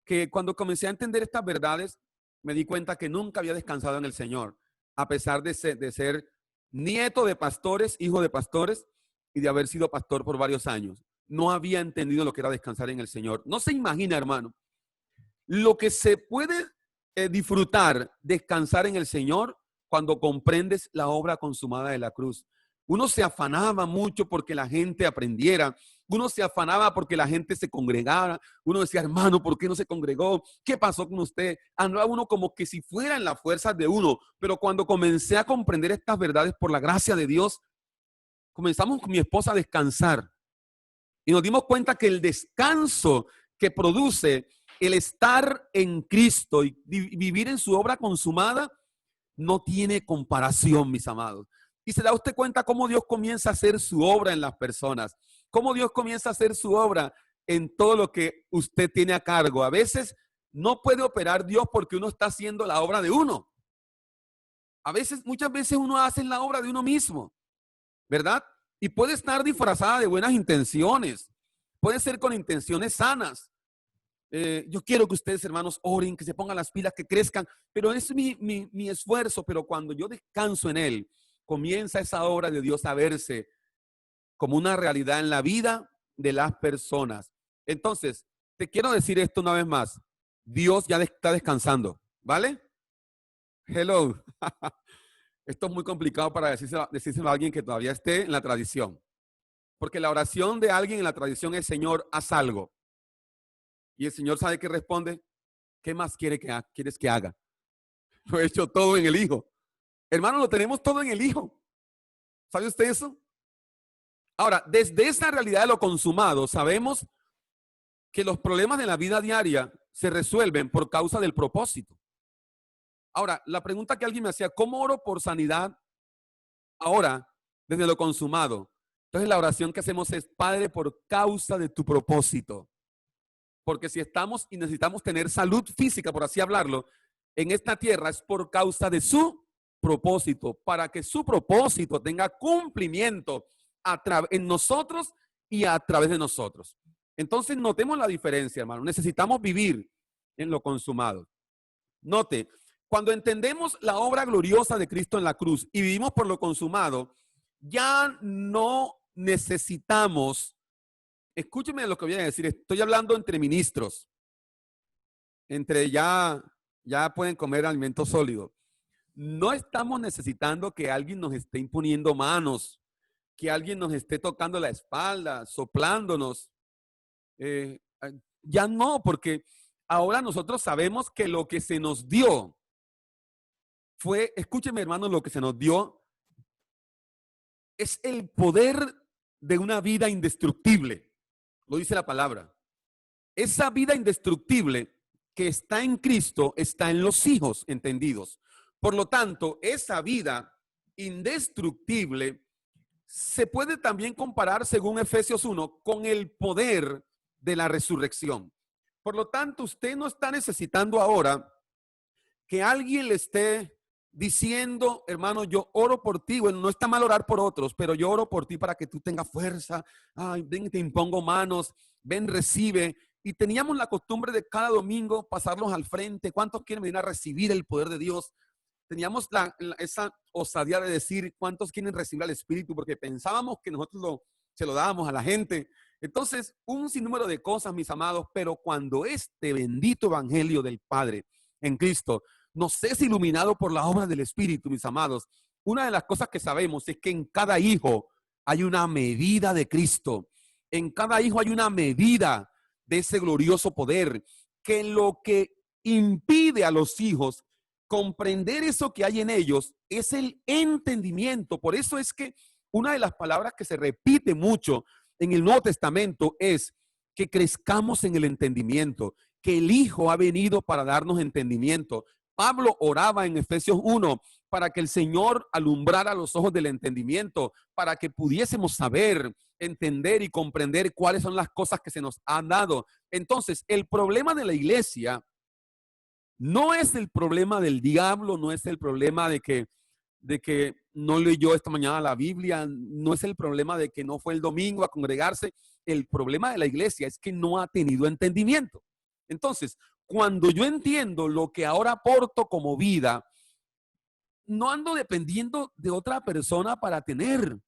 que cuando comencé a entender estas verdades, me di cuenta que nunca había descansado en el Señor, a pesar de ser nieto de pastores, hijo de pastores, y de haber sido pastor por varios años. no había entendido lo que era descansar en el Señor. No se imagina, hermano, lo que se puede disfrutar, descansar en el Señor cuando comprendes la obra consumada de la cruz. Uno se afanaba mucho porque la gente aprendiera. Uno se afanaba porque la gente se congregara. Uno decía, hermano, ¿por qué no se congregó? ¿Qué pasó con usted? Andaba uno como que si fueran las fuerzas de uno. Pero cuando comencé a comprender estas verdades por la gracia de Dios, comenzamos con mi esposa a descansar. Y nos dimos cuenta que el descanso que produce el estar en Cristo y vivir en su obra consumada no tiene comparación, mis amados. Y se da usted cuenta cómo Dios comienza a hacer su obra en las personas, cómo Dios comienza a hacer su obra en todo lo que usted tiene a cargo. A veces no puede operar Dios porque uno está haciendo la obra de uno. Muchas veces uno hace la obra de uno mismo, ¿verdad? Y puede estar disfrazada de buenas intenciones, puede ser con intenciones sanas. Yo quiero que ustedes, hermanos, oren, que se pongan las pilas, que crezcan, pero es mi esfuerzo. Pero cuando yo descanso en Él, comienza esa obra de Dios a verse como una realidad en la vida de las personas. Entonces, te quiero decir esto una vez más. Dios ya está descansando, ¿vale? Hello. Esto es muy complicado para decírselo a alguien que todavía esté en la tradición. Porque la oración de alguien en la tradición es, Señor, haz algo. Y el Señor sabe que responde, ¿qué más quieres que haga? Lo he hecho todo en el Hijo. Hermano, lo tenemos todo en el Hijo. ¿Sabe usted eso? Ahora, desde esa realidad de lo consumado, sabemos que los problemas de la vida diaria se resuelven por causa del propósito. Ahora, la pregunta que alguien me hacía, ¿cómo oro por sanidad ahora desde lo consumado? Entonces la oración que hacemos es, Padre, por causa de tu propósito. Porque si estamos y necesitamos tener salud física, por así hablarlo, en esta tierra es por causa de su propósito, para que su propósito tenga cumplimiento en nosotros y a través de nosotros. Entonces notemos la diferencia, hermano. Necesitamos vivir en lo consumado. Note, cuando entendemos la obra gloriosa de Cristo en la cruz y vivimos por lo consumado, ya no necesitamos. Escúcheme lo que voy a decir. Estoy hablando entre ministros. Ya pueden comer alimento sólido. No estamos necesitando que alguien nos esté imponiendo manos, que alguien nos esté tocando la espalda, soplándonos. Ya no, porque ahora nosotros sabemos que lo que se nos dio fue, escúcheme, hermano, lo que se nos dio es el poder de una vida indestructible. Lo dice la palabra. Esa vida indestructible que está en Cristo está en los hijos entendidos. Por lo tanto, esa vida indestructible se puede también comparar, según Efesios 1, con el poder de la resurrección. Por lo tanto, usted no está necesitando ahora que alguien le esté diciendo, hermano, yo oro por ti. Bueno, no está mal orar por otros, pero yo oro por ti para que tú tengas fuerza. Ay, ven, te impongo manos, ven, recibe. Y teníamos la costumbre de cada domingo pasarlos al frente. ¿Cuántos quieren venir a recibir el poder de Dios? Teníamos esa osadía de decir, ¿cuántos quieren recibir al Espíritu? Porque pensábamos que nosotros se lo dábamos a la gente. Entonces, un sinnúmero de cosas, mis amados, pero cuando este bendito evangelio del Padre en Cristo nos es iluminado por la obra del Espíritu, mis amados, una de las cosas que sabemos es que en cada hijo hay una medida de Cristo. En cada hijo hay una medida de ese glorioso poder, que lo que impide a los hijos comprender eso que hay en ellos es el entendimiento. Por eso es que una de las palabras que se repite mucho en el Nuevo Testamento es que crezcamos en el entendimiento, que el Hijo ha venido para darnos entendimiento. Pablo oraba en Efesios 1 para que el Señor alumbrara los ojos del entendimiento, para que pudiésemos saber, entender y comprender cuáles son las cosas que se nos han dado. Entonces, el problema de la iglesia no es el problema del diablo, no es el problema de que no leyó esta mañana la Biblia, no es el problema de que no fue el domingo a congregarse. El problema de la iglesia es que no ha tenido entendimiento. Entonces, cuando yo entiendo lo que ahora aporto como vida, no ando dependiendo de otra persona para tener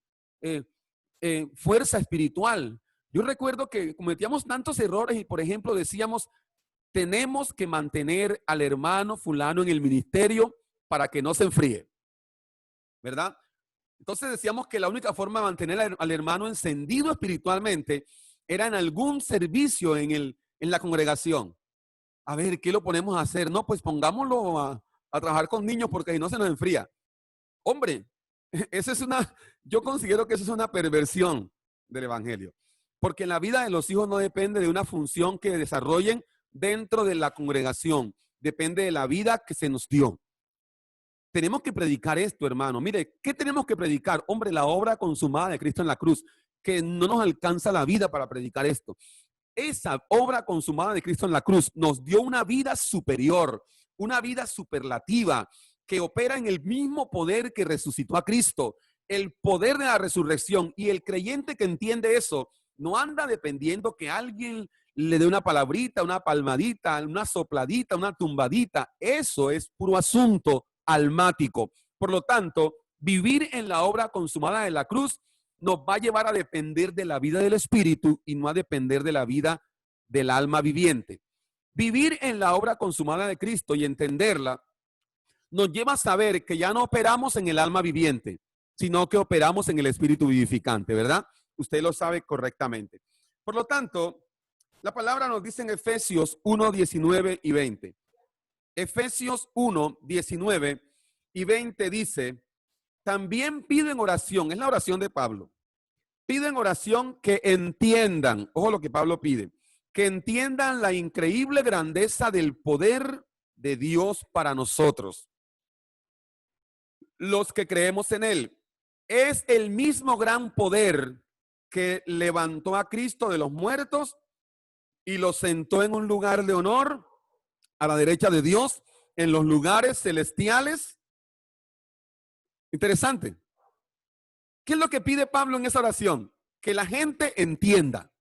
fuerza espiritual. Yo recuerdo que cometíamos tantos errores y, por ejemplo, decíamos, tenemos que mantener al hermano fulano en el ministerio para que no se enfríe, ¿verdad? Entonces decíamos que la única forma de mantener al hermano encendido espiritualmente era en algún servicio en la congregación. A ver, ¿qué lo ponemos a hacer? No, pues pongámoslo a trabajar con niños porque si no se nos enfría. Hombre, yo considero que eso es una perversión del evangelio. Porque la vida de los hijos no depende de una función que desarrollen dentro de la congregación. Depende de la vida que se nos dio. Tenemos que predicar esto, hermano. Mire, ¿qué tenemos que predicar? Hombre, la obra consumada de Cristo en la cruz, que no nos alcanza la vida para predicar esto. Esa obra consumada de Cristo en la cruz nos dio una vida superior, una vida superlativa, que opera en el mismo poder que resucitó a Cristo, el poder de la resurrección. Y el creyente que entiende eso, no anda dependiendo que alguien le dé una palabrita, una palmadita, una sopladita, una tumbadita. Eso es puro asunto almático. Por lo tanto, vivir en la obra consumada de la cruz nos va a llevar a depender de la vida del espíritu y no a depender de la vida del alma viviente. Vivir en la obra consumada de Cristo y entenderla nos lleva a saber que ya no operamos en el alma viviente, sino que operamos en el espíritu vivificante, ¿verdad? Usted lo sabe correctamente. Por lo tanto, la palabra nos dice en Efesios 1, 19 y 20. Efesios 1, 19 y 20 dice, también pido en oración, es la oración de Pablo, pido en oración que entiendan, ojo lo que Pablo pide, que entiendan la increíble grandeza del poder de Dios para nosotros, los que creemos en Él. Es el mismo gran poder que levantó a Cristo de los muertos y lo sentó en un lugar de honor a la derecha de Dios en los lugares celestiales. Interesante. ¿Qué es lo que pide Pablo en esa oración? Que la gente entienda.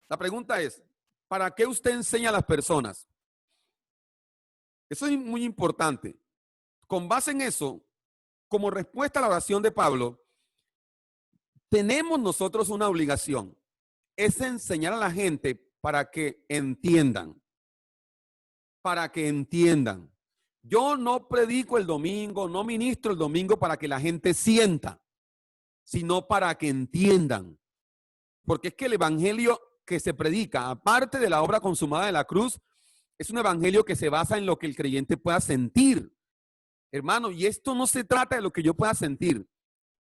La pregunta es, ¿para qué usted enseña a las personas? Eso es muy importante. Con base en eso, como respuesta a la oración de Pablo, tenemos nosotros una obligación. Es enseñar a la gente para que entiendan. Para que entiendan. Yo no predico el domingo, no ministro el domingo para que la gente sienta, sino para que entiendan. Porque es que el evangelio que se predica, aparte de la obra consumada de la cruz, es un evangelio que se basa en lo que el creyente pueda sentir. Hermano, y esto no se trata de lo que yo pueda sentir.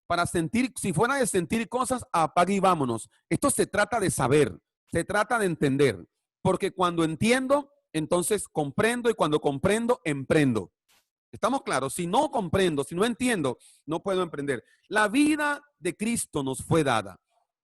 Para sentir, si fuera de sentir cosas, apague y vámonos. Esto se trata de saber, se trata de entender. Porque cuando entiendo, entonces comprendo, y cuando comprendo, emprendo. ¿Estamos claros? Si no comprendo, si no entiendo, no puedo emprender. La vida de Cristo nos fue dada.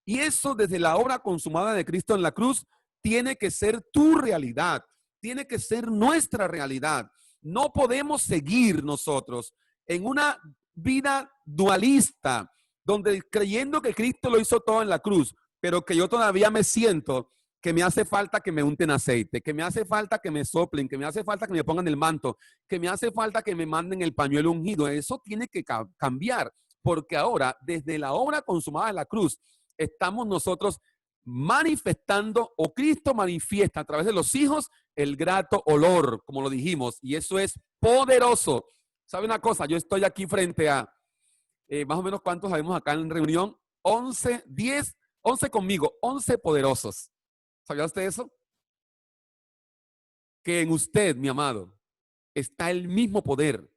Y eso desde la obra consumada de Cristo en la cruz tiene que ser tu realidad, tiene que ser nuestra realidad. No podemos seguir nosotros en una vida dualista, donde creyendo que Cristo lo hizo todo en la cruz, pero que yo todavía me siento que me hace falta que me unten aceite, que me hace falta que me soplen, que me hace falta que me pongan el manto, que me hace falta que me manden el pañuelo ungido. Eso tiene que cambiar, porque ahora, desde la obra consumada de la cruz, estamos nosotros manifestando, o Cristo manifiesta a través de los hijos, el grato olor, como lo dijimos, y eso es poderoso. ¿Sabe una cosa? Yo estoy aquí frente a, más o menos, ¿cuántos sabemos acá en reunión? 11, 10, 11 conmigo, 11 poderosos. ¿Sabía usted eso? Que en usted, mi amado, está el mismo poder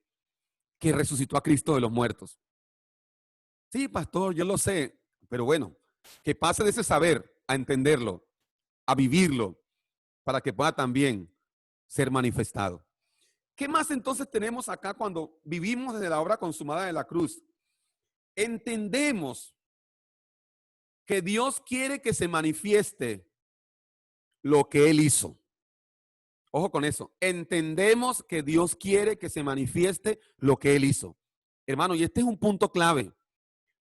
que resucitó a Cristo de los muertos. Sí, pastor, yo lo sé, pero bueno, que pase de ese saber a entenderlo, a vivirlo, para que pueda también ser manifestado. ¿Qué más entonces tenemos acá cuando vivimos desde la obra consumada de la cruz? Entendemos que Dios quiere que se manifieste lo que Él hizo. Ojo con eso. Entendemos que Dios quiere que se manifieste lo que Él hizo. Hermano, y este es un punto clave,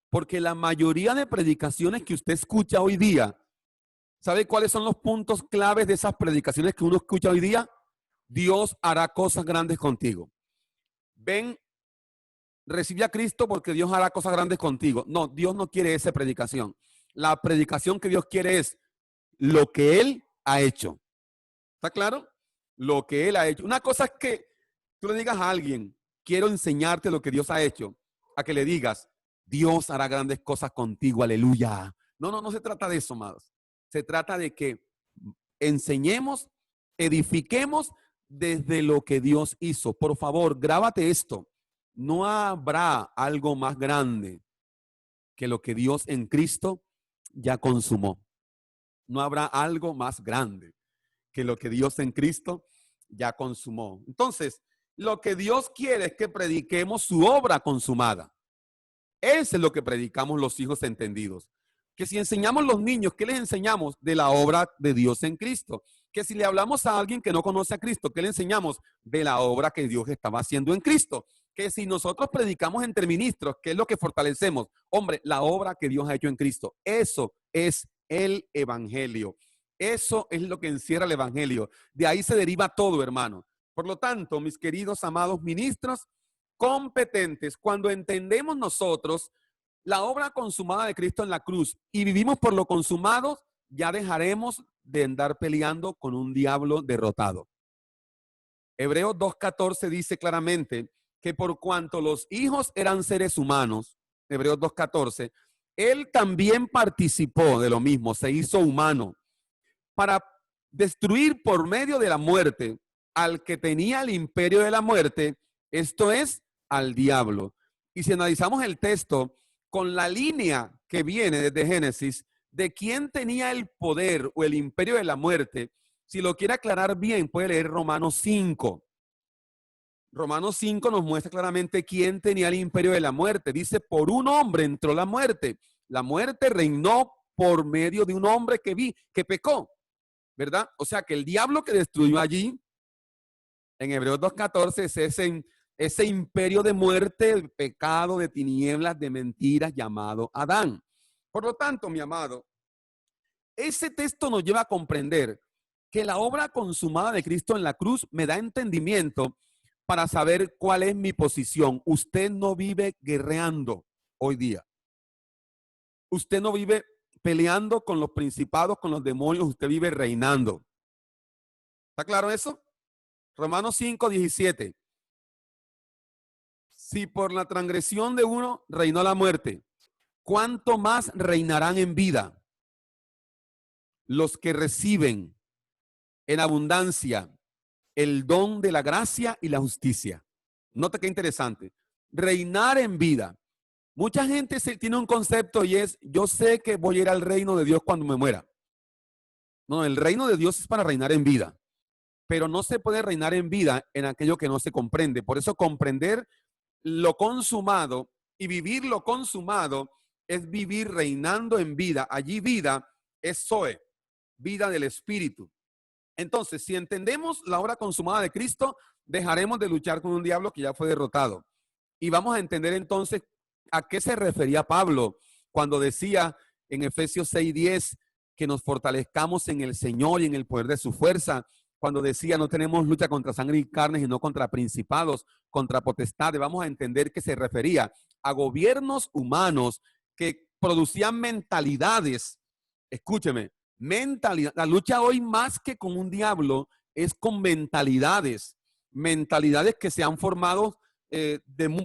porque la mayoría de predicaciones que usted escucha hoy día, ¿sabe cuáles son los puntos claves de esas predicaciones que uno escucha hoy día? Dios hará cosas grandes contigo. Ven, recibe a Cristo porque Dios hará cosas grandes contigo. No, Dios no quiere esa predicación. La predicación que Dios quiere es lo que Él ha hecho. ¿Está claro? Lo que Él ha hecho. Una cosa es que tú le digas a alguien, quiero enseñarte lo que Dios ha hecho, a que le digas, Dios hará grandes cosas contigo, aleluya. No se trata de eso, amados. Se trata de que enseñemos, edifiquemos desde lo que Dios hizo. Por favor, grábate esto. No habrá algo más grande que lo que Dios en Cristo ya consumó. No habrá algo más grande que lo que Dios en Cristo ya consumó. Entonces, lo que Dios quiere es que prediquemos su obra consumada. Eso es lo que predicamos los hijos entendidos. Que si enseñamos a los niños, ¿qué les enseñamos? De la obra de Dios en Cristo. Que si le hablamos a alguien que no conoce a Cristo, ¿qué le enseñamos? De la obra que Dios estaba haciendo en Cristo. Que si nosotros predicamos entre ministros, ¿qué es lo que fortalecemos? Hombre, la obra que Dios ha hecho en Cristo. Eso es el evangelio. Eso es lo que encierra el evangelio. De ahí se deriva todo, hermano. Por lo tanto, mis queridos amados ministros competentes, cuando entendemos nosotros la obra consumada de Cristo en la cruz y vivimos por lo consumado, ya dejaremos de andar peleando con un diablo derrotado. Hebreos 2:14 dice claramente que por cuanto los hijos eran seres humanos, Hebreos 2:14, Él también participó de lo mismo, se hizo humano, para destruir por medio de la muerte al que tenía el imperio de la muerte, esto es, al diablo. Y si analizamos el texto con la línea que viene desde Génesis, de quién tenía el poder o el imperio de la muerte, si lo quiere aclarar bien, puede leer Romanos 5. Romanos 5 nos muestra claramente quién tenía el imperio de la muerte. Dice, por un hombre entró la muerte. La muerte reinó por medio de un hombre que pecó, ¿verdad? O sea que el diablo que destruyó allí, en Hebreos 2:14, es ese imperio de muerte, de pecado, de tinieblas, de mentiras llamado Adán. Por lo tanto, mi amado, ese texto nos lleva a comprender que la obra consumada de Cristo en la cruz me da entendimiento para saber cuál es mi posición. Usted no vive guerreando hoy día. Usted no vive peleando con los principados, con los demonios. Usted vive reinando. ¿Está claro eso? Romanos 5:17. Si por la transgresión de uno reinó la muerte, ¿cuánto más reinarán en vida los que reciben en abundancia el don de la gracia y la justicia? Nota qué interesante. Reinar en vida. Mucha gente tiene un concepto y es, yo sé que voy a ir al reino de Dios cuando me muera. No, el reino de Dios es para reinar en vida. Pero no se puede reinar en vida en aquello que no se comprende. Por eso comprender lo consumado y vivir lo consumado es vivir reinando en vida. Allí vida es Zoe, vida del Espíritu. Entonces, si entendemos la obra consumada de Cristo, dejaremos de luchar con un diablo que ya fue derrotado. Y vamos a entender entonces a qué se refería Pablo cuando decía en Efesios 6:10 que nos fortalezcamos en el Señor y en el poder de su fuerza. Cuando decía no tenemos lucha contra sangre y carne, sino contra principados, contra potestades. Vamos a entender que se refería a gobiernos humanos que producían mentalidades. Escúcheme, mentalidad. La lucha hoy más que con un diablo es con mentalidades. Mentalidades que se han formado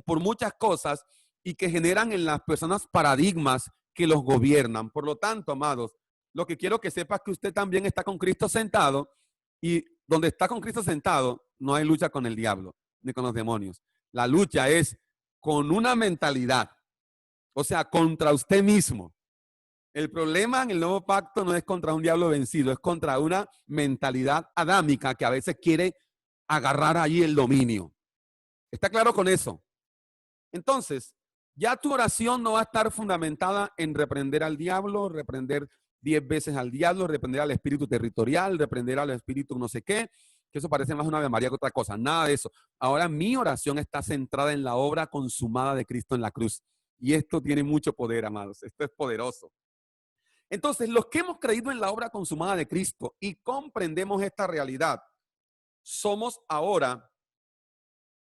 por muchas cosas y que generan en las personas paradigmas que los gobiernan. Por lo tanto, amados, lo que quiero que sepas es que usted también está con Cristo sentado. Y donde está con Cristo sentado, no hay lucha con el diablo ni con los demonios. La lucha es con una mentalidad, o sea, contra usted mismo. El problema en el nuevo pacto no es contra un diablo vencido, es contra una mentalidad adámica que a veces quiere agarrar ahí el dominio. ¿Está claro con eso? Entonces, ya tu oración no va a estar fundamentada en reprender al diablo, reprender 10 veces al diablo, reprender al espíritu territorial, reprender al espíritu no sé qué, que eso parece más una Ave María que otra cosa, nada de eso. Ahora mi oración está centrada en la obra consumada de Cristo en la cruz. Y esto tiene mucho poder, amados, esto es poderoso. Entonces, los que hemos creído en la obra consumada de Cristo y comprendemos esta realidad, somos ahora,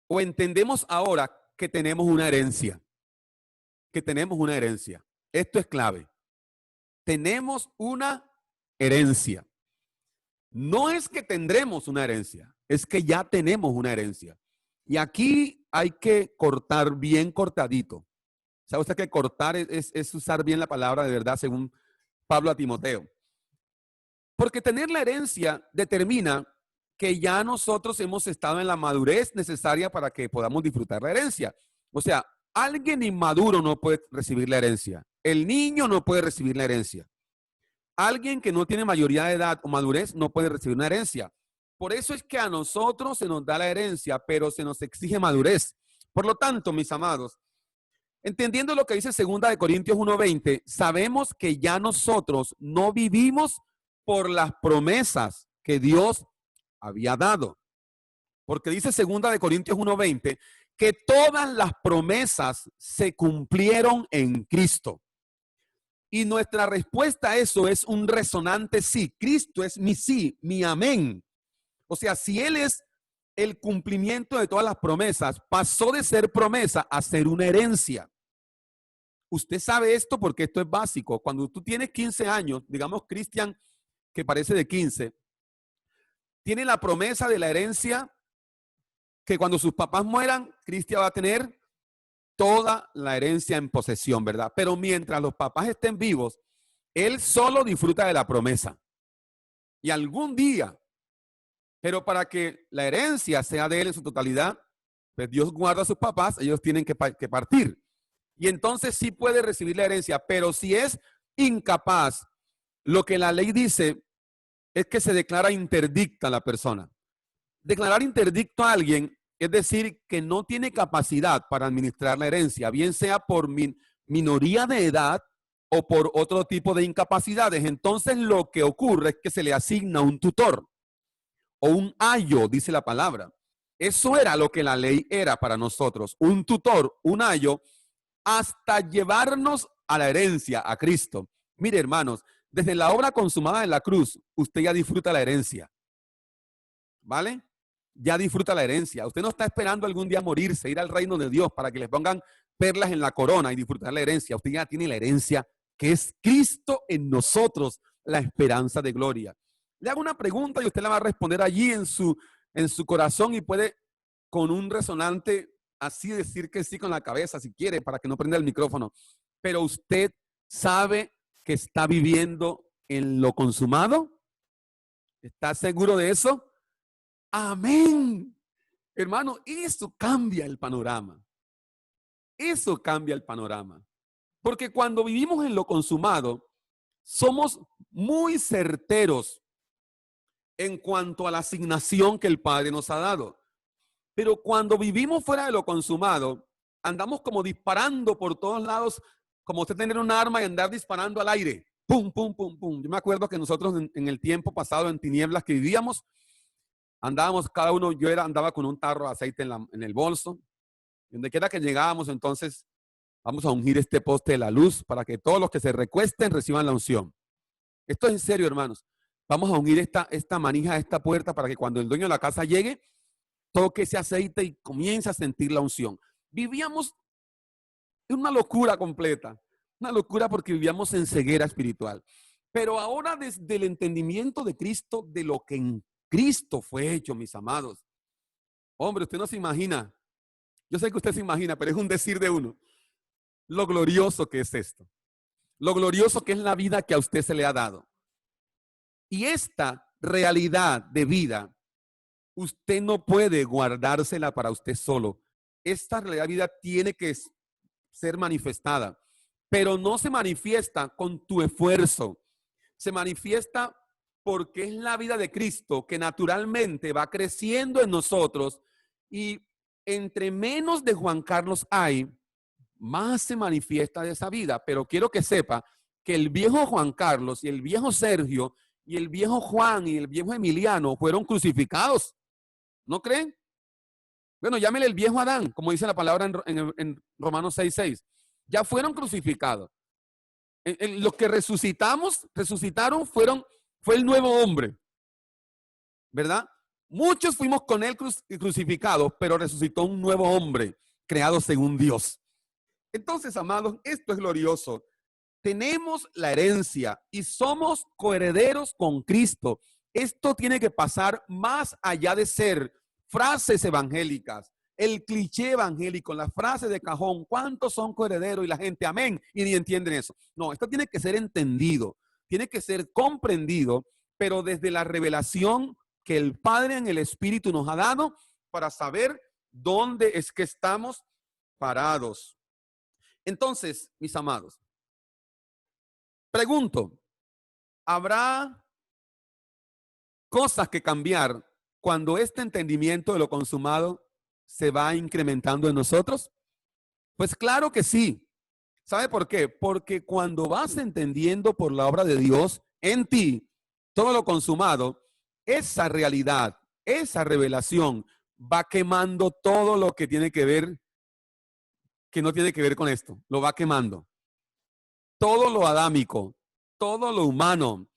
o entendemos ahora que tenemos una herencia, Esto es clave. tenemos una herencia. No es que tendremos una herencia, es que ya tenemos una herencia. Y aquí hay que cortar bien cortadito. ¿Sabe usted que cortar es usar bien la palabra de verdad según Pablo a Timoteo? Porque tener la herencia determina que ya nosotros hemos estado en la madurez necesaria para que podamos disfrutar la herencia. O sea, alguien inmaduro no puede recibir la herencia. El niño no puede recibir la herencia. Alguien que no tiene mayoría de edad o madurez no puede recibir una herencia. Por eso es que a nosotros se nos da la herencia, pero se nos exige madurez. Por lo tanto, mis amados, entendiendo lo que dice 2 Corintios 1:20, sabemos que ya nosotros no vivimos por las promesas que Dios había dado. Porque dice 2 Corintios 1:20 que todas las promesas se cumplieron en Cristo. Y nuestra respuesta a eso es un resonante sí. Cristo es mi sí, mi amén. O sea, si Él es el cumplimiento de todas las promesas, pasó de ser promesa a ser una herencia. Usted sabe esto porque esto es básico. Cuando tú tienes 15 años, digamos Cristian, que parece de 15, tiene la promesa de la herencia que cuando sus papás mueran, Cristian va a tener toda la herencia en posesión, ¿verdad? Pero mientras los papás estén vivos, él solo disfruta de la promesa. Y algún día, pero para que la herencia sea de él en su totalidad, pues Dios guarda a sus papás, ellos tienen que partir. Y entonces sí puede recibir la herencia, pero si es incapaz, lo que la ley dice es que se declara interdicta a la persona. Declarar interdicto a alguien es decir que no tiene capacidad para administrar la herencia, bien sea por minoría de edad o por otro tipo de incapacidades. Entonces lo que ocurre es que se le asigna un tutor o un ayo, dice la palabra. Eso era lo que la ley era para nosotros, un tutor, un ayo, hasta llevarnos a la herencia, a Cristo. Mire, hermanos, desde la obra consumada en la cruz, usted ya disfruta la herencia. ¿Vale? Ya disfruta la herencia. Usted no está esperando algún día morirse, ir al reino de Dios para que le pongan perlas en la corona y disfrutar la herencia. Usted ya tiene la herencia que es Cristo en nosotros, la esperanza de gloria. Le hago una pregunta y usted la va a responder allí en su corazón y puede con un resonante así decir que sí con la cabeza si quiere para que no prenda el micrófono. Pero usted sabe que está viviendo en lo consumado. ¿Está seguro de eso? Amén. Hermano, eso cambia el panorama. Eso cambia el panorama. Porque cuando vivimos en lo consumado, somos muy certeros en cuanto a la asignación que el Padre nos ha dado. Pero cuando vivimos fuera de lo consumado, andamos como disparando por todos lados, como usted tener un arma y andar disparando al aire. Pum, pum, pum, pum. Yo me acuerdo que nosotros en el tiempo pasado en tinieblas que vivíamos, andábamos cada uno, andaba con un tarro de aceite en el bolso. Donde quiera que llegábamos, entonces, vamos a ungir este poste de la luz para que todos los que se recuesten reciban la unción. Esto es en serio, hermanos. Vamos a ungir esta manija, esta puerta, para que cuando el dueño de la casa llegue, toque ese aceite y comience a sentir la unción. Vivíamos en una locura completa. Una locura porque vivíamos en ceguera espiritual. Pero ahora desde el entendimiento de Cristo, de lo que en Cristo fue hecho, mis amados. Hombre, usted no se imagina. Yo sé que usted se imagina, pero es un decir de uno. Lo glorioso que es esto. Lo glorioso que es la vida que a usted se le ha dado. Y esta realidad de vida, usted no puede guardársela para usted solo. Esta realidad de vida tiene que ser manifestada. Pero no se manifiesta con tu esfuerzo. Se manifiesta porque es la vida de Cristo que naturalmente va creciendo en nosotros y entre menos de Juan Carlos hay, más se manifiesta de esa vida. Pero quiero que sepa que el viejo Juan Carlos y el viejo Sergio y el viejo Juan y el viejo Emiliano fueron crucificados. ¿No creen? Bueno, llámele el viejo Adán, como dice la palabra en Romanos 6:6. Ya fueron crucificados. Los que resucitaron fue el nuevo hombre, ¿verdad? Muchos fuimos con él crucificados, pero resucitó un nuevo hombre, creado según Dios. Entonces, amados, esto es glorioso. tenemos la herencia y somos coherederos con Cristo. Esto tiene que pasar más allá de ser frases evangélicas, el cliché evangélico, las frases de cajón. ¿Cuántos son coherederos? Y la gente, amén, y ni entienden eso. No, esto tiene que ser entendido, tiene que ser comprendido, pero desde la revelación que el Padre en el Espíritu nos ha dado para saber dónde es que estamos parados. Entonces, mis amados, pregunto, ¿habrá cosas que cambiar cuando este entendimiento de lo consumado se va incrementando en nosotros? Pues claro que sí. ¿Sabe por qué? Porque cuando vas entendiendo por la obra de Dios en ti todo lo consumado, esa realidad, esa revelación va quemando todo lo que tiene que ver, que no tiene que ver con esto. Lo va quemando. Todo lo adámico, todo lo humano,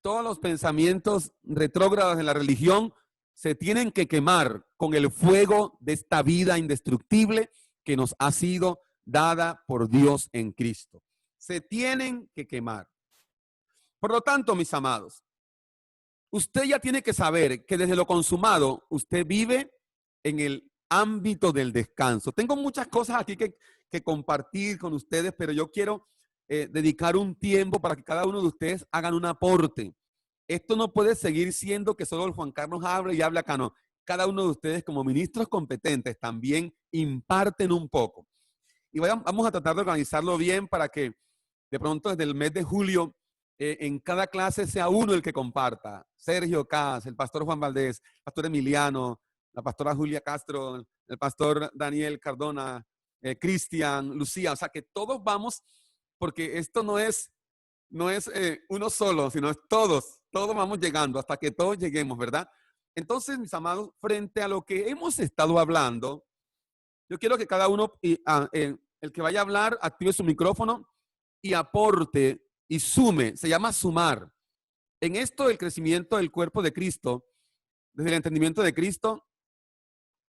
todos los pensamientos retrógrados de la religión se tienen que quemar con el fuego de esta vida indestructible que nos ha sido dada por Dios en Cristo. Se tienen que quemar. Por lo tanto, mis amados, usted ya tiene que saber que desde lo consumado usted vive en el ámbito del descanso. Tengo muchas cosas aquí que compartir con ustedes, pero yo quiero dedicar un tiempo para que cada uno de ustedes hagan un aporte. Esto no puede seguir siendo que solo el Juan Carlos hable y hable acá, no. Cada uno de ustedes como ministros competentes también imparten un poco. Y vamos a tratar de organizarlo bien para que de pronto desde el mes de julio en cada clase sea uno el que comparta. Sergio Cas, el pastor Juan Valdés, el pastor Emiliano, la pastora Julia Castro, el pastor Daniel Cardona, Cristian, Lucía. O sea, que todos vamos, porque esto no es uno solo, sino es todos vamos llegando hasta que todos lleguemos, ¿verdad? Entonces, mis amados, frente a lo que hemos estado hablando, yo quiero que cada uno, el que vaya a hablar, active su micrófono y aporte y sume, se llama sumar. En esto del crecimiento del cuerpo de Cristo, desde el entendimiento de Cristo,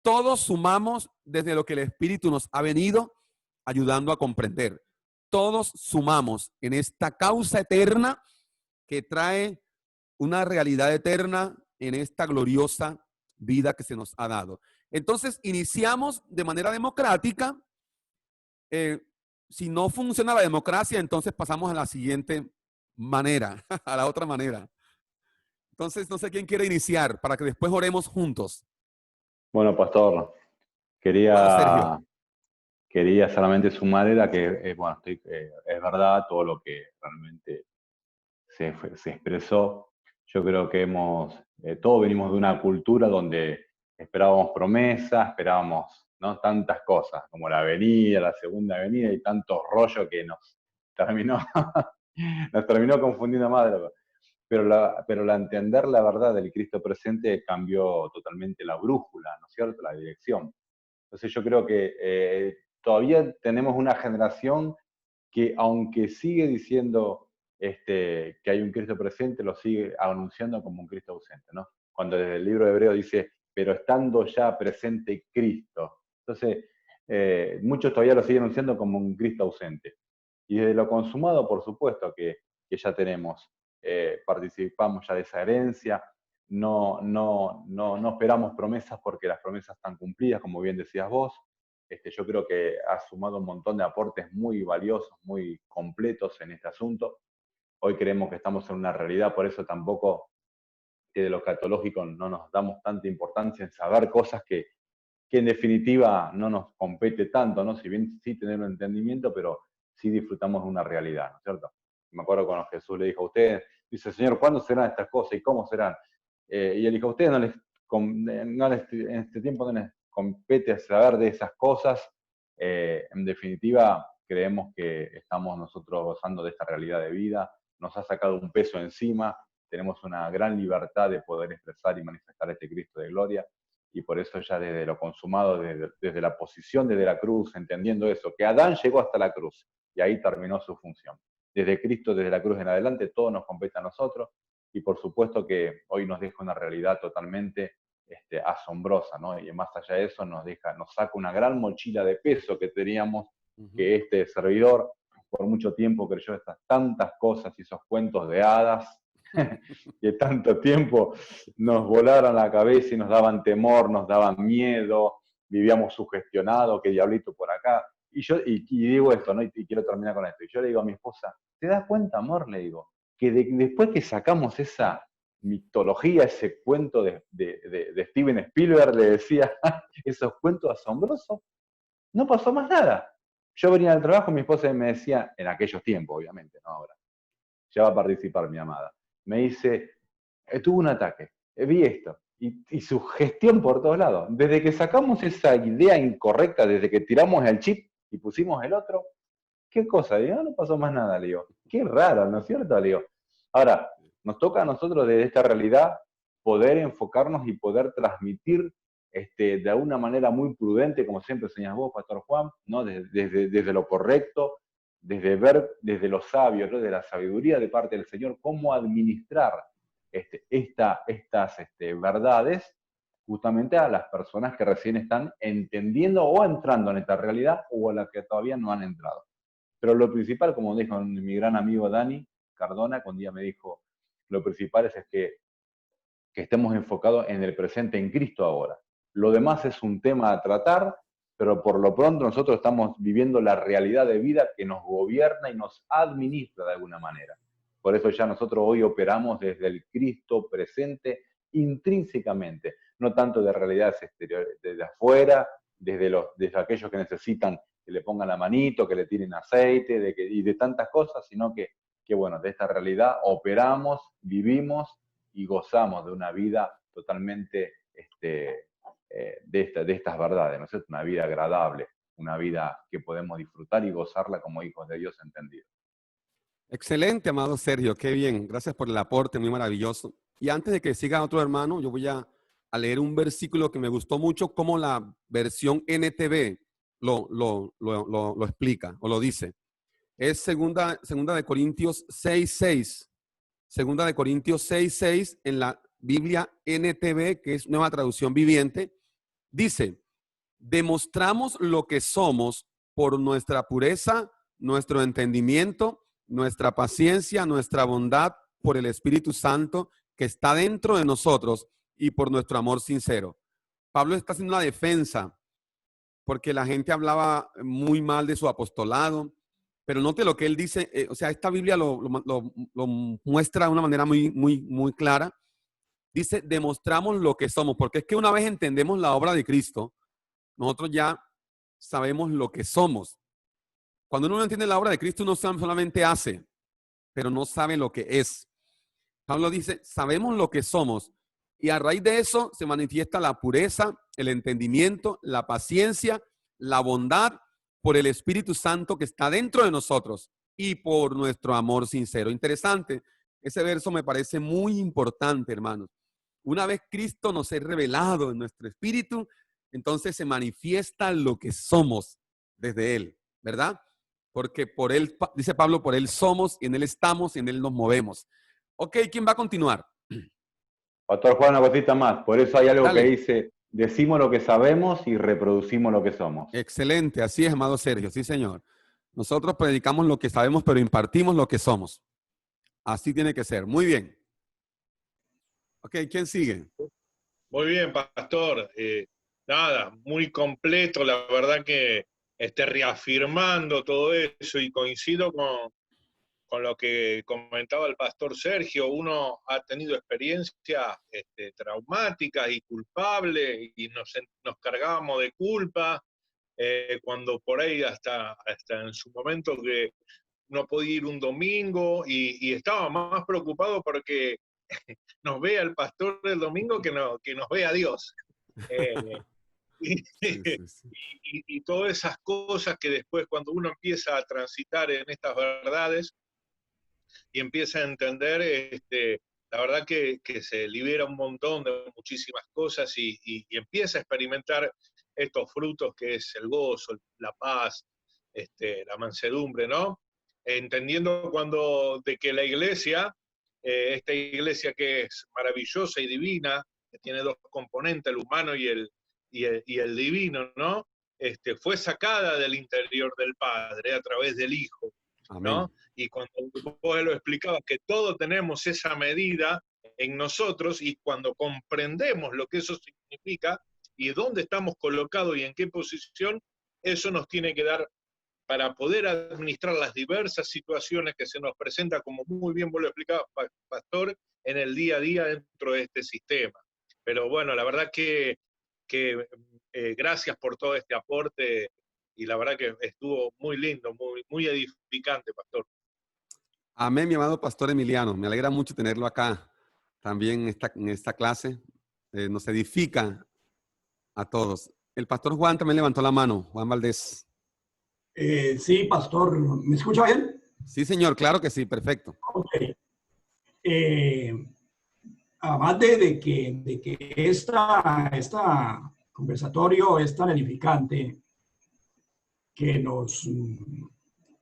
todos sumamos desde lo que el Espíritu nos ha venido ayudando a comprender. Todos sumamos en esta causa eterna que trae una realidad eterna en esta gloriosa vida que se nos ha dado. Entonces, iniciamos de manera democrática. Si no funciona la democracia, entonces pasamos a la siguiente manera, a la otra manera. Entonces, no sé quién quiere iniciar para que después oremos juntos. Bueno, pastor, Bueno, quería Sergio. solamente sumar era que, bueno, es verdad todo lo que realmente se expresó. Yo creo que todos venimos de una cultura donde esperábamos promesas, esperábamos, ¿no?, tantas cosas, como la avenida, la segunda avenida, y tanto rollo que nos terminó confundiendo más. Pero la entender la verdad del Cristo presente cambió totalmente la brújula, ¿no es cierto?, la dirección. Entonces yo creo que todavía tenemos una generación que, aunque sigue diciendo que hay un Cristo presente, lo sigue anunciando como un Cristo ausente, ¿no? Cuando desde el libro de Hebreo dice, pero estando ya presente Cristo. Entonces, muchos todavía lo siguen anunciando como un Cristo ausente. Y desde lo consumado, por supuesto, que ya tenemos, participamos ya de esa herencia, no esperamos promesas porque las promesas están cumplidas, como bien decías vos. Yo creo que has sumado un montón de aportes muy valiosos, muy completos en este asunto. Hoy creemos que estamos en una realidad, por eso tampoco de lo escatológico no nos damos tanta importancia en saber cosas que en definitiva no nos compete tanto, ¿no? Si bien sí tener un entendimiento, pero sí disfrutamos de una realidad, ¿no es cierto? Me acuerdo cuando Jesús le dijo a ustedes, dice, Señor, ¿cuándo serán estas cosas y cómo serán? Y él dijo, a ustedes en este tiempo no les compete saber de esas cosas. En definitiva, creemos que estamos nosotros gozando de esta realidad de vida, nos ha sacado un peso encima, tenemos una gran libertad de poder expresar y manifestar este Cristo de gloria, y por eso ya desde lo consumado, desde la posición desde la cruz, entendiendo eso, que Adán llegó hasta la cruz, y ahí terminó su función. Desde Cristo, desde la cruz en adelante, todo nos compete a nosotros, y por supuesto que hoy nos deja una realidad totalmente asombrosa, ¿no? Y más allá de eso nos saca una gran mochila de peso que teníamos, que este servidor por mucho tiempo creyó estas tantas cosas y esos cuentos de hadas que tanto tiempo nos volaron la cabeza y nos daban temor, nos daban miedo, vivíamos sugestionados, que diablito por acá. Y digo esto, ¿no? Y quiero terminar con esto. Y yo le digo a mi esposa, ¿te das cuenta, amor? Le digo, que después que sacamos esa mitología, ese cuento de Steven Spielberg, le decía, esos cuentos asombrosos, no pasó más nada. Yo venía del trabajo, mi esposa me decía, en aquellos tiempos, obviamente, no ahora, ya va a participar mi amada, me dice, tuve un ataque, vi esto, y su gestión por todos lados. Desde que sacamos esa idea incorrecta, desde que tiramos el chip y pusimos el otro, ¿qué cosa? Le digo, no pasó más nada, le digo. Qué raro, ¿no es cierto? Le digo. Ahora, nos toca a nosotros desde esta realidad poder enfocarnos y poder transmitir de una manera muy prudente, como siempre enseñas vos, Pastor Juan, ¿no? Desde lo correcto, desde ver, desde los sabios, ¿no? De la sabiduría de parte del Señor, cómo administrar estas verdades justamente a las personas que recién están entendiendo o entrando en esta realidad o a las que todavía no han entrado. Pero lo principal, como dijo mi gran amigo Dani Cardona, que un día me dijo, lo principal es que estemos enfocados en el presente, en Cristo ahora. Lo demás es un tema a tratar, pero por lo pronto nosotros estamos viviendo la realidad de vida que nos gobierna y nos administra de alguna manera. Por eso ya nosotros hoy operamos desde el Cristo presente intrínsecamente, no tanto de realidades exteriores, desde afuera, desde aquellos que necesitan que le pongan la manito, que le tiren aceite, y de tantas cosas, sino que bueno, de esta realidad operamos, vivimos y gozamos de una vida totalmente de estas verdades, ¿no es cierto? Una vida agradable, una vida que podemos disfrutar y gozarla como hijos de Dios entendidos. Excelente, amado Sergio, qué bien. Gracias por el aporte, muy maravilloso. Y antes de que siga otro hermano, yo voy a leer un versículo que me gustó mucho, como la versión NTV lo explica o lo dice. Es segunda de Corintios 6:6. Segunda de Corintios 6:6 en la Biblia NTV, que es Nueva Traducción Viviente, dice, demostramos lo que somos por nuestra pureza, nuestro entendimiento, nuestra paciencia, nuestra bondad, por el Espíritu Santo que está dentro de nosotros y por nuestro amor sincero. Pablo está haciendo una defensa porque la gente hablaba muy mal de su apostolado, pero note lo que él dice, o sea, esta Biblia lo muestra de una manera muy clara. Dice, demostramos lo que somos, porque es que una vez entendemos la obra de Cristo, nosotros ya sabemos lo que somos. Cuando uno no entiende la obra de Cristo, uno solamente hace, pero no sabe lo que es. Pablo dice, sabemos lo que somos, y a raíz de eso se manifiesta la pureza, el entendimiento, la paciencia, la bondad, por el Espíritu Santo que está dentro de nosotros y por nuestro amor sincero. Interesante, ese verso me parece muy importante, hermanos. Una vez Cristo nos es revelado en nuestro espíritu, entonces se manifiesta lo que somos desde Él, ¿verdad? Porque por Él, dice Pablo, por Él somos, y en Él estamos, y en Él nos movemos. Ok, ¿quién va a continuar? Pastor Juan, una cosita más. Por eso hay algo Dale. que dice, decimos lo que sabemos y reproducimos lo que somos. Excelente, así es, amado Sergio, sí, señor. Nosotros predicamos lo que sabemos, pero impartimos lo que somos. Así tiene que ser. Muy bien. Ok, ¿quién sigue? Muy bien, pastor. Nada, muy completo. La verdad que reafirmando todo eso, y coincido con lo que comentaba el pastor Sergio. Uno ha tenido experiencias traumáticas y culpables, y nos cargábamos de culpa, cuando por ahí hasta en su momento que no podía ir un domingo, y estaba más preocupado porque nos vea el pastor el domingo que nos vea Dios. Y todas esas cosas que después, cuando uno empieza a transitar en estas verdades y empieza a entender, la verdad que se libera un montón de muchísimas cosas, y empieza a experimentar estos frutos que es el gozo, la paz, la mansedumbre, ¿no? Entendiendo de que la iglesia, esta iglesia que es maravillosa y divina, que tiene dos componentes, el humano y el divino, ¿no? Fue sacada del interior del Padre a través del Hijo. Amén. ¿no? Y cuando vos lo explicabas, que todos tenemos esa medida en nosotros, y cuando comprendemos lo que eso significa y dónde estamos colocados y en qué posición, eso nos tiene que dar para poder administrar las diversas situaciones que se nos presentan, como muy bien vos lo explicabas, Pastor, en el día a día dentro de este sistema. Pero bueno, la verdad que gracias por todo este aporte, y la verdad que estuvo muy lindo, muy edificante, Pastor. Amén, mi amado Pastor Emiliano. Me alegra mucho tenerlo acá también en esta clase. Nos edifica a todos. El Pastor Juan también levantó la mano, Juan Valdés. Sí, pastor, ¿me escucha bien? Sí, señor, claro que sí, perfecto. Ok. Además de que esta conversatorio es tan edificante, que nos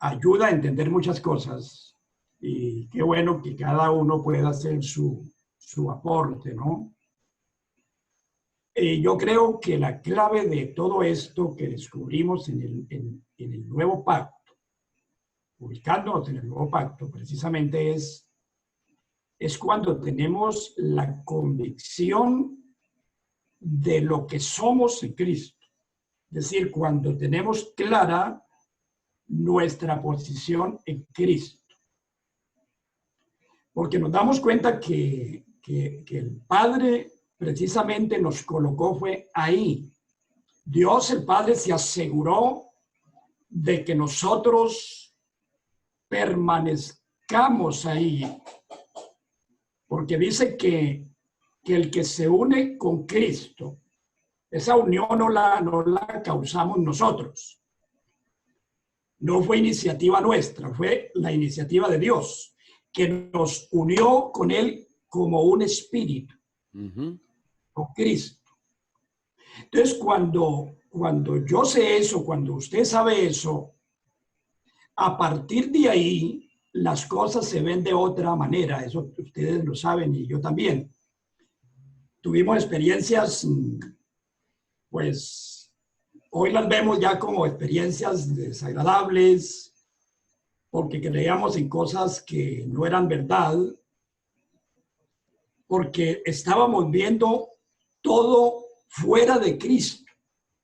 ayuda a entender muchas cosas, y qué bueno que cada uno pueda hacer su aporte, ¿no? Yo creo que la clave de todo esto que descubrimos en el nuevo pacto, ubicándonos en el nuevo pacto, precisamente es cuando tenemos la convicción de lo que somos en Cristo. Es decir, cuando tenemos clara nuestra posición en Cristo. Porque nos damos cuenta que el Padre precisamente nos colocó fue ahí. Dios el Padre se aseguró de que nosotros permanezcamos ahí. Porque dice que el que se une con Cristo, esa unión no la causamos nosotros. No fue iniciativa nuestra, fue la iniciativa de Dios, que nos unió con Él como un espíritu, con Cristo. Entonces, cuando yo sé eso, cuando usted sabe eso, a partir de ahí, las cosas se ven de otra manera. Eso ustedes lo saben y yo también. Tuvimos experiencias, pues, hoy las vemos ya como experiencias desagradables, porque creíamos en cosas que no eran verdad, porque estábamos viendo todo fuera de Cristo,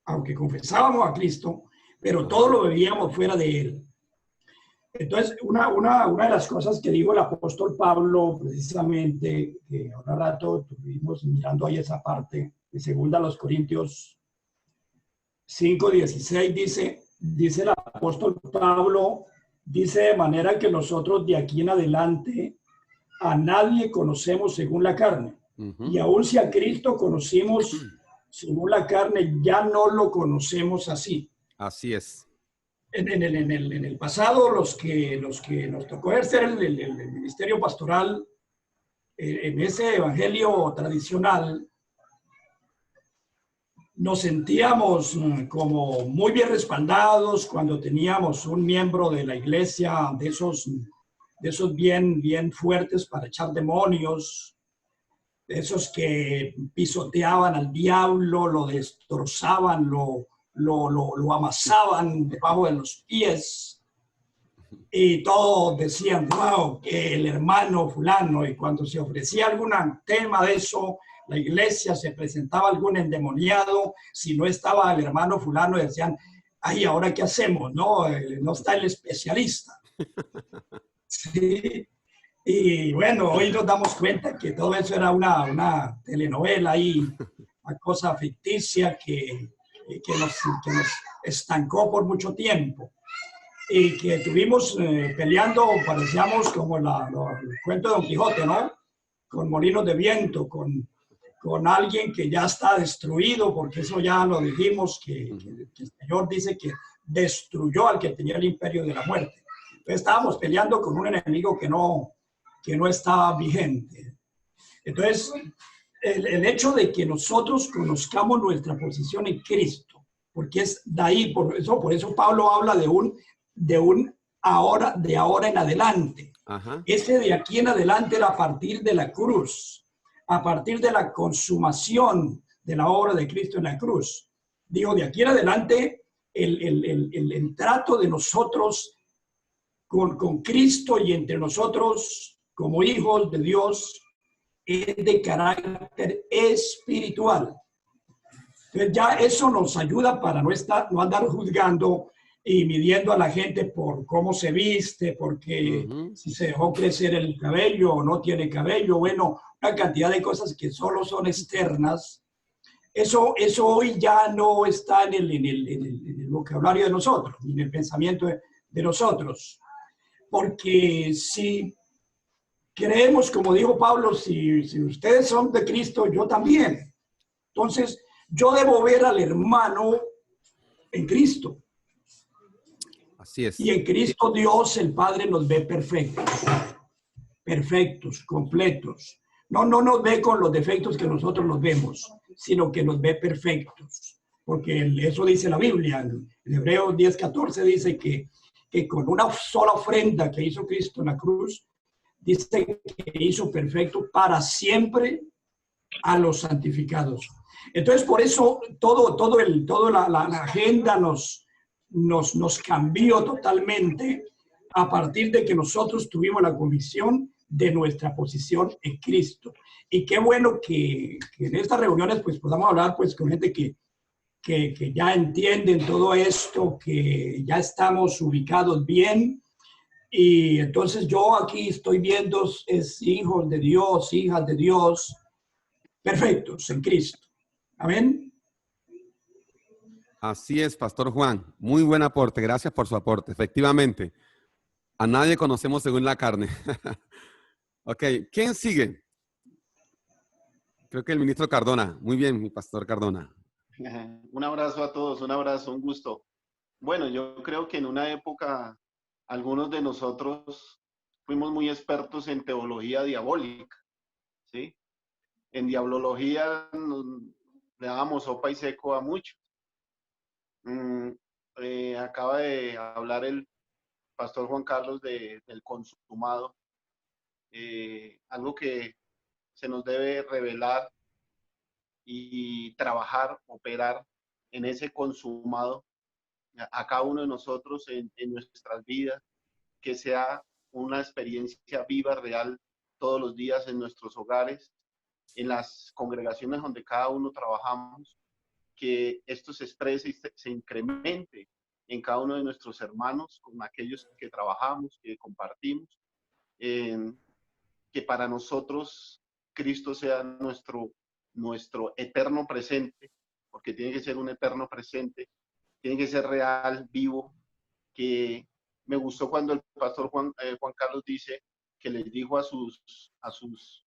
aunque confesábamos a Cristo, pero todo lo veíamos fuera de Él. Entonces, una de las cosas que dijo el apóstol Pablo, precisamente, que ahora rato estuvimos mirando ahí esa parte, de 2 Corintios 5:16, dice el apóstol Pablo, dice de manera que nosotros de aquí en adelante a nadie conocemos según la carne. Y aun si a Cristo conocimos según la carne, ya no lo conocemos así. Así es. En el pasado, los que nos tocó ejercer el ministerio pastoral, en ese evangelio tradicional, nos sentíamos como muy bien respaldados cuando teníamos un miembro de la iglesia, de esos bien fuertes para echar demonios, de esos que pisoteaban al diablo, lo destrozaban, lo amasaban debajo de los pies, y todos decían, wow, que el hermano fulano, y cuando se ofrecía algún tema de eso, la iglesia se presentaba algún endemoniado, si no estaba el hermano fulano, decían, ay, ¿ahora qué hacemos? No, no está el especialista. Sí. Y bueno, hoy nos damos cuenta que todo eso era una telenovela ahí, una cosa ficticia que nos estancó por mucho tiempo, y que tuvimos peleando, parecíamos como el cuento de Don Quijote, ¿no? Con molinos de viento, con alguien que ya está destruido, porque eso ya lo dijimos, que el Señor dice que destruyó al que tenía el imperio de la muerte. Entonces estábamos peleando con un enemigo que no estaba vigente. Entonces, el hecho de que nosotros conozcamos nuestra posición en Cristo, porque es de ahí, por eso Pablo habla de un ahora en adelante. Ajá. Ese de aquí en adelante era a partir de la cruz, a partir de la consumación de la obra de Cristo en la cruz. Digo, de aquí en adelante, el trato de nosotros con Cristo y entre nosotros como hijos de Dios es de carácter espiritual. Entonces ya eso nos ayuda para no andar juzgando y midiendo a la gente por cómo se viste, porque si se dejó crecer el cabello o no tiene cabello, bueno, una cantidad de cosas que solo son externas. Eso hoy ya no está en el vocabulario de nosotros, en el pensamiento de nosotros. Porque si creemos, como dijo Pablo, si ustedes son de Cristo, yo también. Entonces, yo debo ver al hermano en Cristo. Así es. Y en Cristo Dios, el Padre, nos ve perfectos. Perfectos, completos. No nos ve con los defectos que nosotros nos vemos, sino que nos ve perfectos. Porque eso dice la Biblia. En Hebreos 10:14 dice que con una sola ofrenda que hizo Cristo en la cruz, dice que hizo perfecto para siempre a los santificados. Entonces, por eso toda la agenda nos cambió totalmente a partir de que nosotros tuvimos la convicción de nuestra posición en Cristo. Y qué bueno que en estas reuniones pues podamos hablar pues con gente que ya entienden todo esto, que ya estamos ubicados bien. Y entonces yo aquí estoy viendo es hijos de Dios, hijas de Dios, perfectos en Cristo. Amén. Así es, Pastor Juan. Muy buen aporte. Gracias por su aporte. Efectivamente, a nadie conocemos según la carne. Ok, ¿quién sigue? Creo que el ministro Cardona. Muy bien, mi pastor Cardona. Un abrazo a todos, un abrazo, un gusto. Bueno, yo creo que en una época algunos de nosotros fuimos muy expertos en teología diabólica, ¿sí? En diabología le dábamos sopa y seco a muchos. Acaba de hablar el pastor Juan Carlos del consumado, algo que se nos debe revelar y trabajar, operar en ese consumado a cada uno de nosotros en nuestras vidas, que sea una experiencia viva, real, todos los días en nuestros hogares, en las congregaciones donde cada uno trabajamos, que esto se exprese y se incremente en cada uno de nuestros hermanos, con aquellos que trabajamos, que compartimos, que para nosotros Cristo sea nuestro eterno presente, porque tiene que ser un eterno presente, tiene que ser real, vivo, que me gustó cuando el pastor Juan Carlos dice que les dijo a sus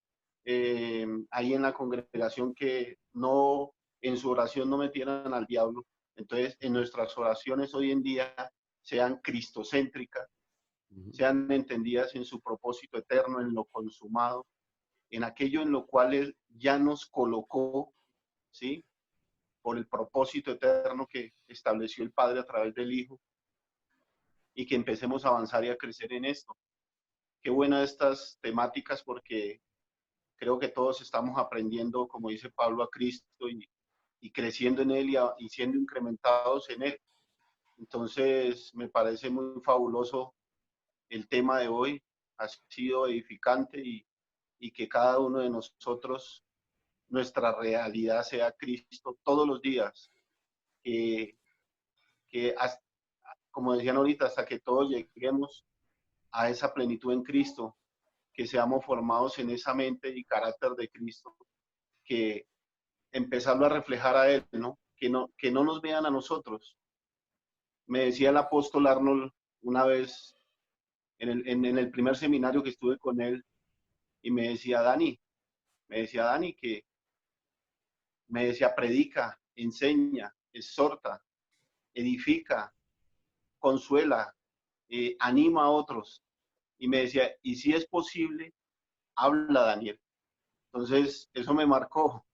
ahí en la congregación que no, en su oración no metieran al diablo. Entonces, en nuestras oraciones hoy en día sean cristocéntricas, sean entendidas en su propósito eterno, en lo consumado, en aquello en lo cual Él ya nos colocó, ¿sí? Por el propósito eterno que estableció el Padre a través del Hijo, y que empecemos a avanzar y a crecer en esto. Qué buenas estas temáticas, porque creo que todos estamos aprendiendo, como dice Pablo, a Cristo y creciendo en Él y siendo incrementados en Él. Entonces, me parece muy fabuloso el tema de hoy. Ha sido edificante y que cada uno de nosotros, nuestra realidad sea Cristo todos los días. Que hasta, como decían ahorita, hasta que todos lleguemos a esa plenitud en Cristo, que seamos formados en esa mente y carácter de Cristo, que empezarlo a reflejar a Él, ¿no? Que no nos vean a nosotros. Me decía el apóstol Arnold una vez en el primer seminario que estuve con él, y me decía Dani, que me decía, predica, enseña, exhorta, edifica, consuela, anima a otros. Y me decía, y si es posible, habla, Daniel. Entonces, eso me marcó.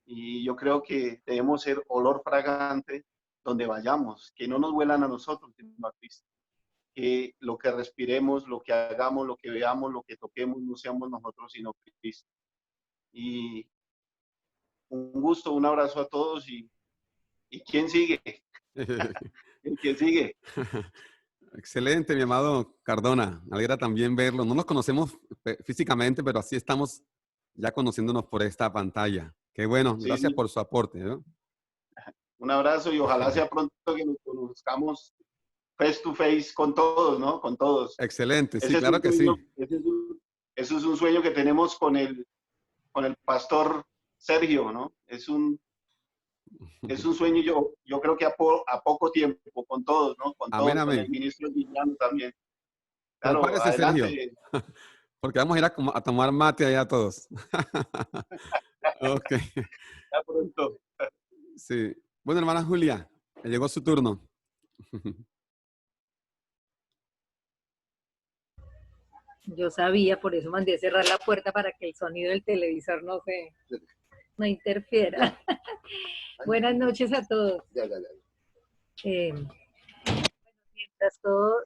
Y yo creo que debemos ser olor fragante donde vayamos, que no nos huelan a nosotros, sino a Cristo. Que lo que respiremos, lo que hagamos, lo que veamos, lo que toquemos, no seamos nosotros, sino Cristo. Y un gusto, un abrazo a todos. ¿Y quién sigue? ¿Quién sigue? Excelente, mi amado Cardona. Me alegra también verlo. No nos conocemos físicamente, pero así estamos ya conociéndonos por esta pantalla. Qué bueno, Sí, gracias sí. por su aporte, ¿no? Un abrazo y ojalá sea pronto que nos conozcamos face to face con todos, ¿no? Con todos. Excelente, sí, Ese es un claro que sueño, sí. ese es un sueño que tenemos con el pastor Sergio, ¿no? Es un sueño, yo creo que a poco tiempo, con todos, ¿no? Con Amén, todos, con el amén. ministro Guillán también. Claro, Prepárese, Sergio, adelante. porque vamos a ir a tomar mate allá todos. Ok, Ya pronto. sí. Bueno, hermana Julia, llegó su turno. Yo sabía, por eso mandé a cerrar la puerta para que el sonido del televisor no interfiera. Buenas noches a todos.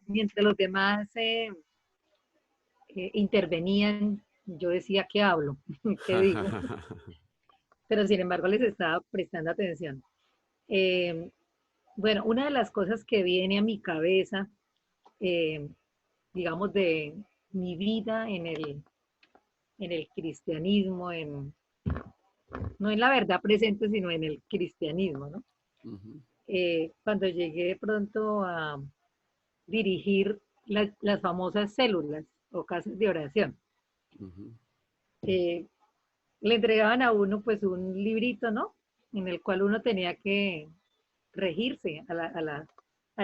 Mientras los demás intervenían, yo decía, ¿qué hablo? ¿Qué digo? Pero sin embargo les estaba prestando atención. Bueno, una de las cosas que viene a mi cabeza, digamos, de mi vida en el cristianismo, no en la verdad presente, sino en el cristianismo, ¿no? Cuando llegué de pronto a dirigir las famosas células o casas de oración, le entregaban a uno pues un librito, ¿no? En el cual uno tenía que regirse a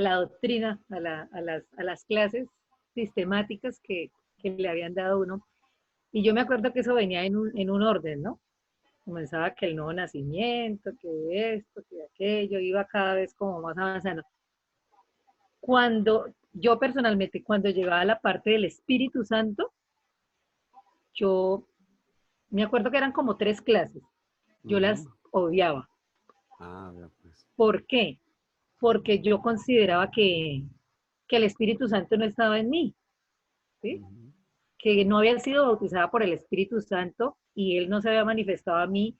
la doctrina, a las clases sistemáticas que le habían dado a uno. Y yo me acuerdo que eso venía en un orden, ¿no? Comenzaba que el nuevo nacimiento, que esto, que aquello, iba cada vez como más avanzando. Yo personalmente, cuando llegaba a la parte del Espíritu Santo, yo me acuerdo que eran como 3 clases. Yo las odiaba. Pues. ¿Por qué? Porque yo consideraba que el Espíritu Santo no estaba en mí, ¿sí? Que no había sido bautizada por el Espíritu Santo y Él no se había manifestado a mí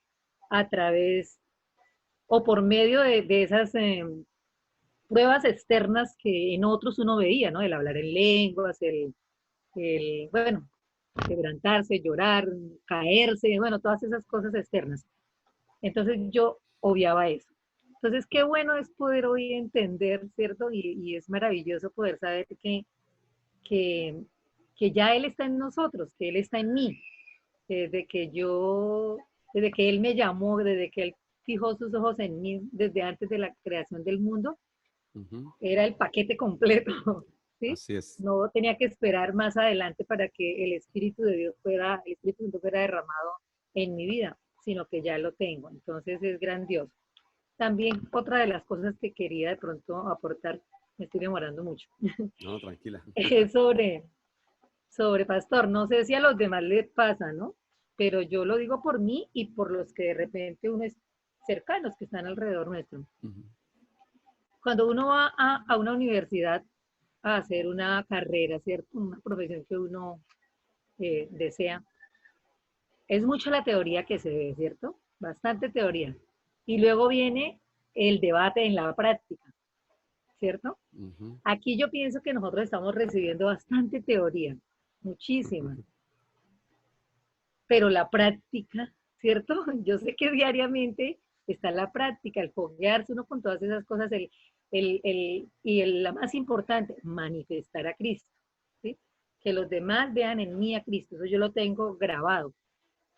a través o por medio de esas pruebas externas que en otros uno veía, ¿no? El hablar en lenguas, bueno, quebrantarse, llorar, caerse, bueno, todas esas cosas externas. Entonces yo obviaba eso. Entonces, qué bueno es poder hoy entender, ¿cierto? Y es maravilloso poder saber que ya Él está en nosotros, que Él está en mí, desde que Él me llamó, desde que Él fijó sus ojos en mí, desde antes de la creación del mundo, era el paquete completo, ¿sí? Así es. No tenía que esperar más adelante para que el Espíritu de Dios el Espíritu Santo fuera derramado en mi vida, sino que ya lo tengo. Entonces es grandioso. También otra de las cosas que quería de pronto aportar, me estoy demorando mucho. No, tranquila. Es sobre pastor. No sé si a los demás les pasa, ¿no? Pero yo lo digo por mí y por los que de repente uno es cercanos que están alrededor nuestro. Cuando uno va a una universidad a hacer una carrera, ¿cierto? Una profesión que uno desea, es mucho la teoría que se ve, ¿cierto? Bastante teoría. Y luego viene el debate en la práctica, ¿cierto? Aquí yo pienso que nosotros estamos recibiendo bastante teoría, muchísima. Pero la práctica, ¿cierto? Yo sé que diariamente está la práctica, el foguearse uno con todas esas cosas, la más importante, manifestar a Cristo, ¿sí? Que los demás vean en mí a Cristo, eso yo lo tengo grabado.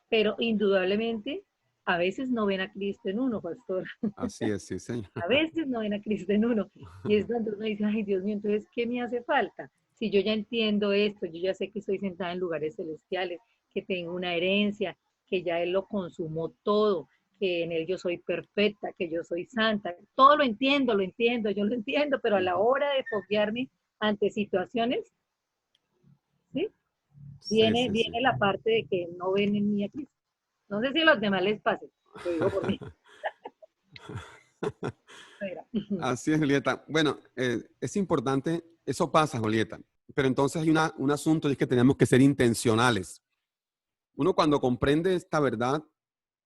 Pero indudablemente, a veces no ven a Cristo en uno, pastor. Así es, sí, señor. A veces no ven a Cristo en uno. Y es cuando uno dice, ay, Dios mío, entonces, ¿qué me hace falta? Si yo ya entiendo esto, yo ya sé que estoy sentada en lugares celestiales, que tengo una herencia, que ya Él lo consumó todo, que en Él yo soy perfecta, que yo soy santa. Todo lo entiendo, yo lo entiendo, pero a la hora de foguearme ante situaciones, ¿sí? Viene la parte de que no ven en mí a Cristo. No sé si a los demás les pase, lo digo por mí. Así es, Julieta. Bueno, es importante, eso pasa, Julieta, pero entonces hay un asunto y es que tenemos que ser intencionales. Uno cuando comprende esta verdad,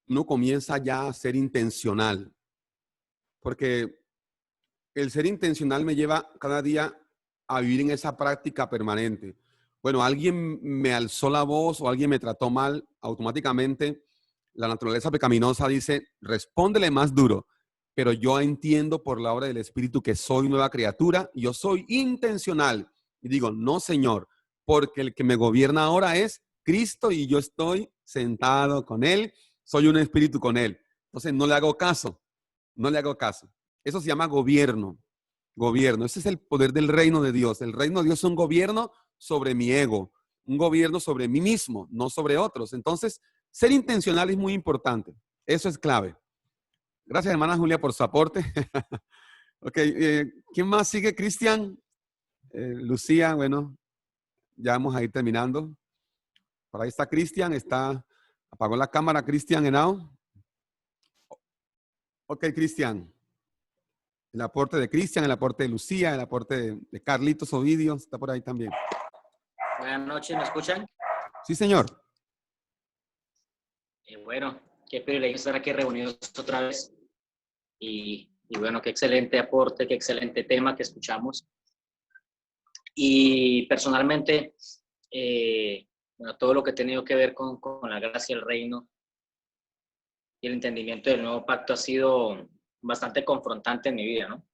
uno comienza ya a ser intencional, porque el ser intencional me lleva cada día a vivir en esa práctica permanente. Bueno, alguien me alzó la voz o alguien me trató mal, automáticamente la naturaleza pecaminosa dice, respóndele más duro. Pero yo entiendo por la obra del Espíritu que soy nueva criatura, yo soy intencional. Y digo, no, Señor, porque el que me gobierna ahora es Cristo y yo estoy sentado con Él, soy un espíritu con Él. Entonces no le hago caso, no le hago caso. Eso se llama gobierno, gobierno. Ese es el poder del reino de Dios. El reino de Dios es un gobierno sobre mi ego, un gobierno sobre mí mismo, no sobre otros. Entonces, ser intencional es muy importante. Eso es clave. Gracias, hermana Julia, por su aporte. Ok, ¿quién más sigue? Cristian, Lucía, bueno, ya vamos a ir terminando. Por ahí está Cristian, apagó la cámara Cristian Henao. Ok, Cristian. El aporte de Cristian, el aporte de Lucía, el aporte de Carlitos Ovidio, está por ahí también. Buenas noches, ¿me escuchan? Sí, señor. Bueno, qué privilegio estar aquí reunidos otra vez. Y bueno, qué excelente aporte, qué excelente tema que escuchamos. Y personalmente, bueno, todo lo que ha tenido que ver con la gracia del reino y el entendimiento del nuevo pacto ha sido bastante confrontante en mi vida, ¿no?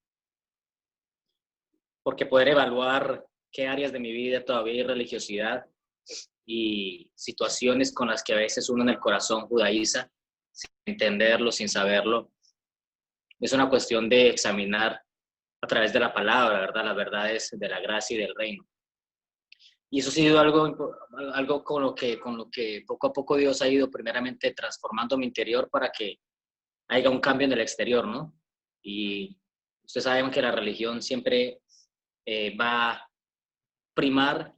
Porque poder evaluar qué áreas de mi vida todavía hay religiosidad y situaciones con las que a veces uno en el corazón judaiza, sin entenderlo, sin saberlo, es una cuestión de examinar a través de la palabra, ¿verdad? Las verdades de la gracia y del reino. Y eso ha sido algo con lo que poco a poco Dios ha ido primeramente transformando mi interior para que haya un cambio en el exterior, ¿no? Y ustedes saben que la religión siempre va a primar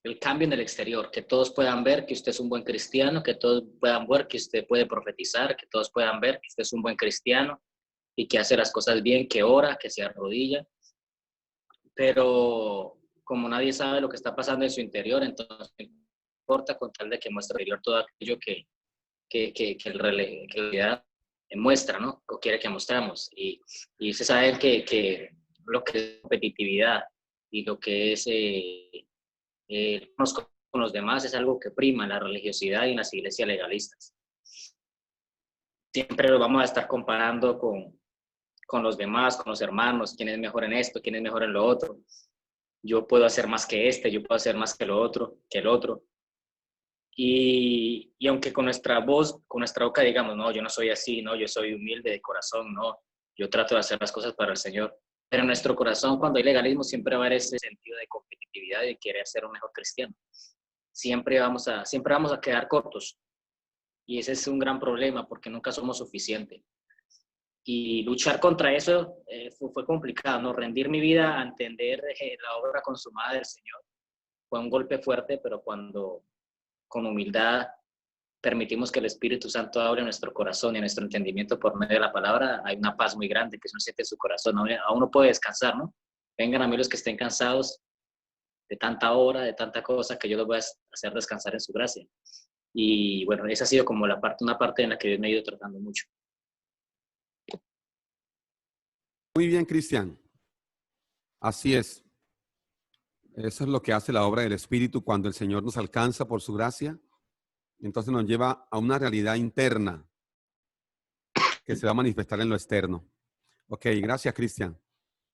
el cambio en el exterior, que todos puedan ver que usted es un buen cristiano, que todos puedan ver que usted puede profetizar, que todos puedan ver que usted es un buen cristiano y que hace las cosas bien, que ora, que se arrodilla. Pero como nadie sabe lo que está pasando en su interior, entonces no importa con tal de que muestre exterior todo aquello que la realidad muestra, ¿no? O quiere que mostramos. Y se sabe que lo que es competitividad y lo que es con los demás es algo que prima en la religiosidad y en las iglesias legalistas. Siempre lo vamos a estar comparando con los demás, con los hermanos, quién es mejor en esto, quién es mejor en lo otro. Yo puedo hacer más que yo puedo hacer más que el otro. Y aunque con nuestra voz, con nuestra boca digamos, no, yo no soy así, no, yo soy humilde de corazón, no, yo trato de hacer las cosas para el Señor. Pero en nuestro corazón, cuando hay legalismo, siempre va a haber ese sentido de competitividad y de querer ser un mejor cristiano. Siempre vamos a quedar cortos. Y ese es un gran problema porque nunca somos suficientes. Y luchar contra eso fue complicado, ¿no? Rendir mi vida a entender la obra consumada del Señor fue un golpe fuerte, pero cuando con humildad permitimos que el Espíritu Santo abra nuestro corazón y nuestro entendimiento por medio de la palabra, hay una paz muy grande que uno siente en su corazón, ¿no? A uno puede descansar, ¿no? Vengan a mí los que estén cansados de tanta obra, de tanta cosa, que yo los voy a hacer descansar en su gracia. Y bueno, esa ha sido como una parte en la que Dios me ha ido tratando mucho. Muy bien, Cristian. Así es. Eso es lo que hace la obra del Espíritu cuando el Señor nos alcanza por su gracia. Entonces nos lleva a una realidad interna que se va a manifestar en lo externo. Ok, gracias, Cristian.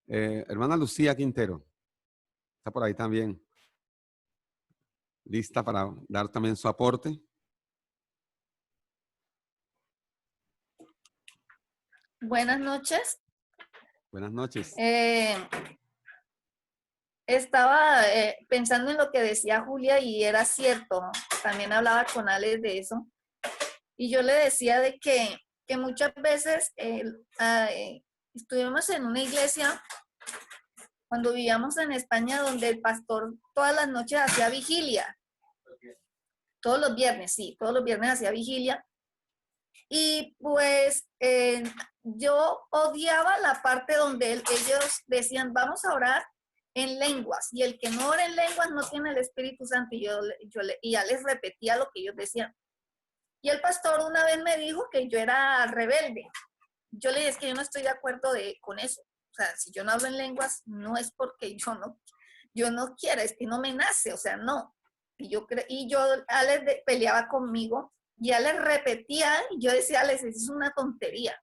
Hermana Lucía Quintero, está por ahí también. Lista para dar también su aporte. Buenas noches. Buenas noches. Estaba pensando en lo que decía Julia y era cierto, ¿no? También hablaba con Alex de eso. Y yo le decía de que muchas veces estuvimos en una iglesia cuando vivíamos en España donde el pastor todas las noches hacía vigilia. Todos los viernes, sí, todos los viernes hacía vigilia. Y pues yo odiaba la parte donde ellos decían, vamos a orar en lenguas, y el que no ora en lenguas no tiene el Espíritu Santo, y y ya les repetía lo que ellos decían. Y el pastor una vez me dijo que yo era rebelde. Yo le dije, es que yo no estoy de acuerdo con eso. O sea, si yo no hablo en lenguas, no es porque yo no quiera, es que no me nace, o sea, no. Y yo Alex peleaba conmigo y Alex repetía, y yo decía, Alex, eso es una tontería.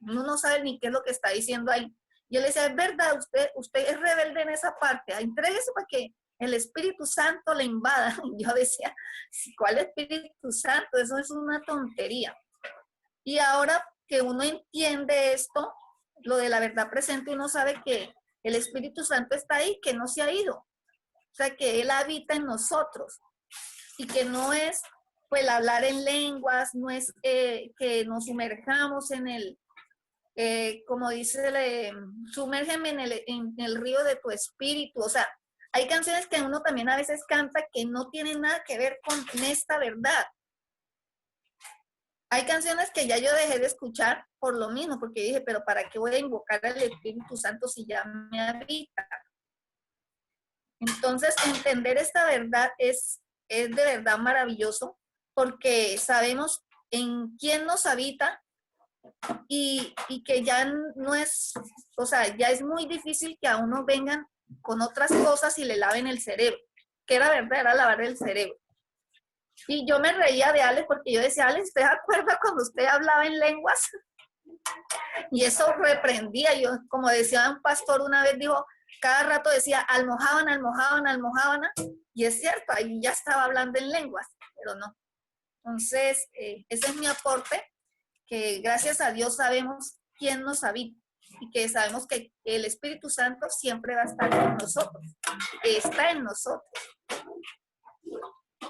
Uno no sabe ni qué es lo que está diciendo ahí. Yo le decía, es verdad, usted es rebelde en esa parte, entréguese para que el Espíritu Santo le invada. Y yo decía, ¿cuál Espíritu Santo? Eso es una tontería. Y ahora que uno entiende esto, lo de la verdad presente, uno sabe que el Espíritu Santo está ahí, que no se ha ido. O sea, que Él habita en nosotros. Y que no es, pues, hablar en lenguas, no es que nos sumerjamos en el, como dice, sumérgeme en el río de tu espíritu. O sea, hay canciones que uno también a veces canta que no tienen nada que ver con esta verdad. Hay canciones que ya yo dejé de escuchar por lo mismo, porque dije, pero ¿para qué voy a invocar al Espíritu Santo si ya me habita? Entonces, entender esta verdad es de verdad maravilloso, porque sabemos en quién nos habita y que ya no es, o sea, ya es muy difícil que a uno vengan con otras cosas y le laven el cerebro. Que era verdad, era lavar el cerebro. Y yo me reía de Alex porque yo decía, Alex, ¿usted se acuerda cuando usted hablaba en lenguas? Y eso reprendía. Yo, como decía un pastor una vez, dijo, cada rato decía, almojábana, almojábana, almojábana. Y es cierto, ahí ya estaba hablando en lenguas, pero no. Entonces, ese es mi aporte, que gracias a Dios sabemos quién nos habita y que sabemos que el Espíritu Santo siempre va a estar con nosotros. Está en nosotros.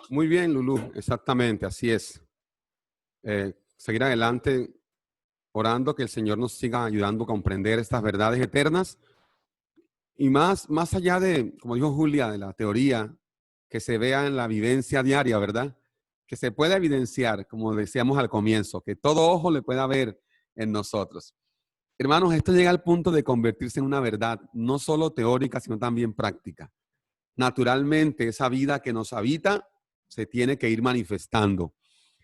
Muy bien, Lulú, exactamente, así es. Seguir adelante orando que el Señor nos siga ayudando a comprender estas verdades eternas y más allá de, como dijo Julia, de la teoría, que se vea en la vivencia diaria, ¿verdad? Que se pueda evidenciar, como decíamos al comienzo, que todo ojo le pueda ver en nosotros. Hermanos, esto llega al punto de convertirse en una verdad, no solo teórica, sino también práctica. Naturalmente, esa vida que nos habita se tiene que ir manifestando.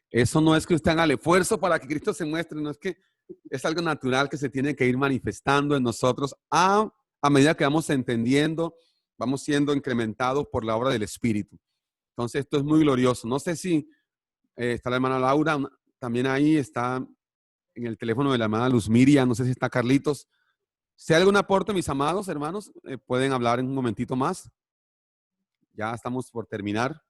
Eso no es que usted haga el esfuerzo para que Cristo se muestre, no es que es algo natural que se tiene que ir manifestando en nosotros a medida que vamos entendiendo, vamos siendo incrementados por la obra del Espíritu. Entonces, esto es muy glorioso. No sé si está la hermana Laura, también ahí está en el teléfono de la hermana Luz Miriam, no sé si está Carlitos. Si hay algún aporte, mis amados hermanos, pueden hablar en un momentito más. Ya estamos por terminar.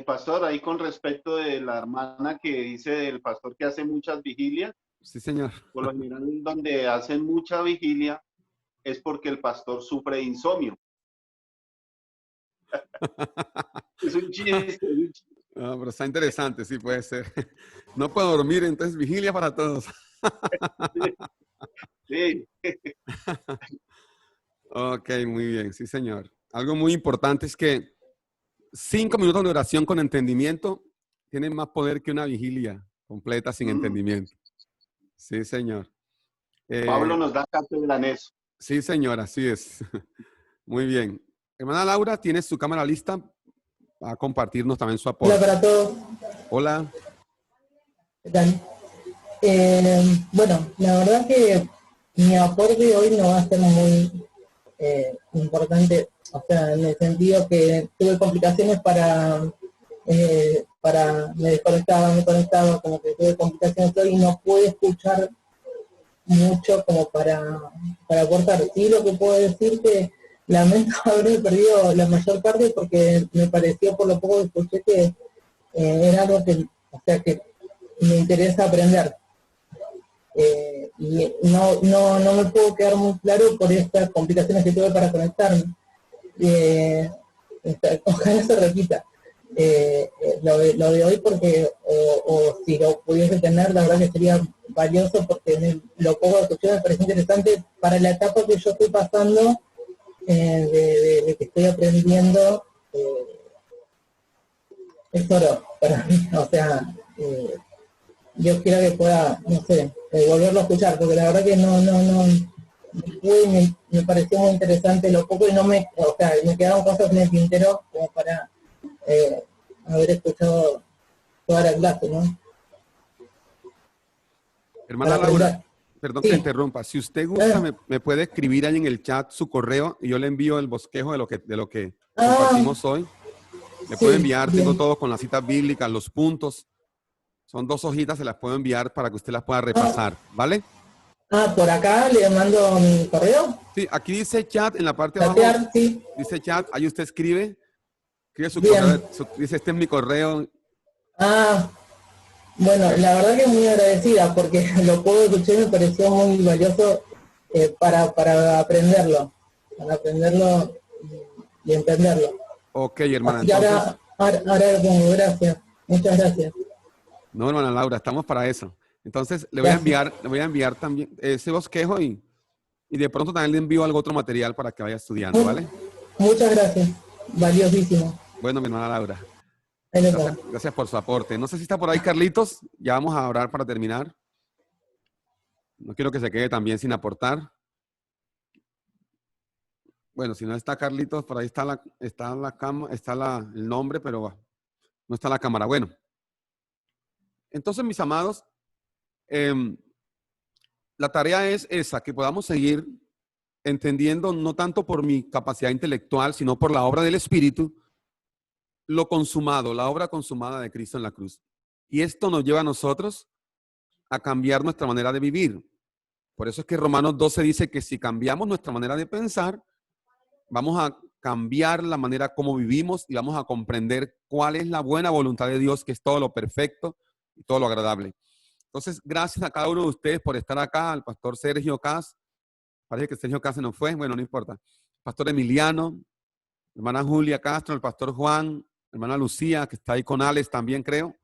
Pastor, ahí con respecto de la hermana que dice del pastor que hace muchas vigilias. Sí, señor. Por lo general, donde hacen mucha vigilia es porque el pastor sufre de insomnio. Es un chiste. No, pero está interesante, sí puede ser. No puedo dormir, entonces vigilia para todos. Sí. Ok, muy bien, sí, señor. Algo muy importante es que 5 minutos de oración con entendimiento tienen más poder que una vigilia completa sin entendimiento. Sí, señor. Pablo nos da cátedra en eso. Sí, señor, así es. Muy bien. Hermana Laura, ¿tiene su cámara lista? Va a compartirnos también su aporte. Hola para todos. Hola. ¿Qué tal? Bueno, la verdad que mi aporte hoy no va a ser muy importante, o sea, en el sentido que tuve complicaciones me desconectaba, como que tuve complicaciones hoy y no pude escuchar mucho como para aportar. Sí, lo que puedo decir que lamento haber perdido la mayor parte porque me pareció, por lo poco que escuché, que era algo que, o sea, que me interesa aprender. Y no me puedo quedar muy claro por estas complicaciones que tuve para conectarme. Ojalá se repita lo de hoy, porque o si lo pudiese tener, la verdad que sería valioso, porque lo poco que escuché me parece interesante para la etapa que yo estoy pasando, de que estoy aprendiendo. Es oro para mí, o sea, yo quiero que pueda, no sé, volverlo a escuchar, porque la verdad que me pareció muy interesante lo poco y me quedaron cosas en el tintero como para haber escuchado toda la clase, ¿no? Hermana Laura, perdón que interrumpa. Si usted gusta, me puede escribir ahí en el chat su correo y yo le envío el bosquejo de lo que compartimos hoy. Me puede enviar, tengo todo con las citas bíblicas, los puntos. Son 2 hojitas, se las puedo enviar para que usted las pueda repasar, ¿vale? Por acá le mando mi correo. Sí, aquí dice chat en la parte de abajo. Sí. Dice chat, ahí usted escribe su correo, dice este es mi correo. Bueno, la verdad que muy agradecida porque lo puedo escuchar y me pareció muy valioso para aprenderlo. Para aprenderlo y entenderlo. Ok, hermana. Así entonces, ahora lo pongo, gracias. Muchas gracias. No, hermana Laura, estamos para eso. Entonces, le voy a enviar también ese bosquejo y de pronto también le envío algo otro material para que vaya estudiando, ¿vale? Muchas gracias. Valiosísimo. Bueno, mi hermana Laura. Gracias por su aporte. No sé si está por ahí Carlitos. Ya vamos a orar para terminar. No quiero que se quede también sin aportar. Bueno, si no está Carlitos, por ahí está el nombre, pero no está la cámara. Bueno. Entonces, mis amados, la tarea es esa, que podamos seguir entendiendo, no tanto por mi capacidad intelectual, sino por la obra del Espíritu, lo consumado, la obra consumada de Cristo en la cruz. Y esto nos lleva a nosotros a cambiar nuestra manera de vivir. Por eso es que Romanos 12 dice que si cambiamos nuestra manera de pensar, vamos a cambiar la manera como vivimos y vamos a comprender cuál es la buena voluntad de Dios, que es todo lo perfecto y todo lo agradable. Entonces, gracias a cada uno de ustedes por estar acá, al pastor Sergio Cas. Parece que Sergio Cas se nos fue, bueno, no importa. Pastor Emiliano, hermana Julia Castro, el pastor Juan, hermana Lucía, que está ahí con Alex también, creo.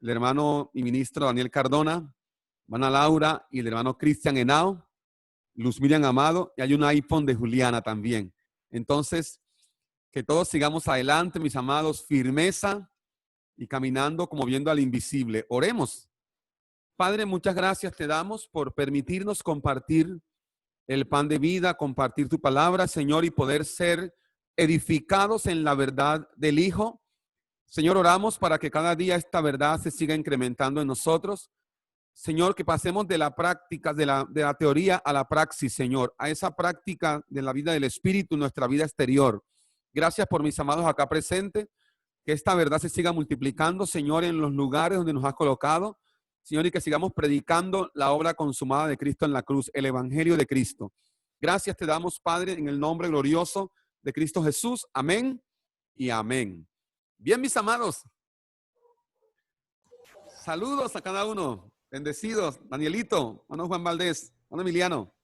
El hermano y ministro Daniel Cardona, hermana Laura y el hermano Cristian Henao, Luz Miriam Amado, y hay un iPhone de Juliana también. Entonces, que todos sigamos adelante, mis amados, firmeza y caminando como viendo al invisible. Oremos. Padre, muchas gracias te damos por permitirnos compartir el pan de vida, compartir tu palabra, Señor, y poder ser edificados en la verdad del Hijo. Señor, oramos para que cada día esta verdad se siga incrementando en nosotros. Señor, que pasemos de la práctica, de la teoría a la praxis, Señor, a esa práctica de la vida del Espíritu, nuestra vida exterior. Gracias por mis amados acá presentes, que esta verdad se siga multiplicando, Señor, en los lugares donde nos has colocado, Señor, y que sigamos predicando la obra consumada de Cristo en la cruz, el Evangelio de Cristo. Gracias te damos, Padre, en el nombre glorioso de Cristo Jesús. Amén y amén. Bien, mis amados. Saludos a cada uno. Bendecidos. Danielito, hermano Juan Valdés, hermano Emiliano.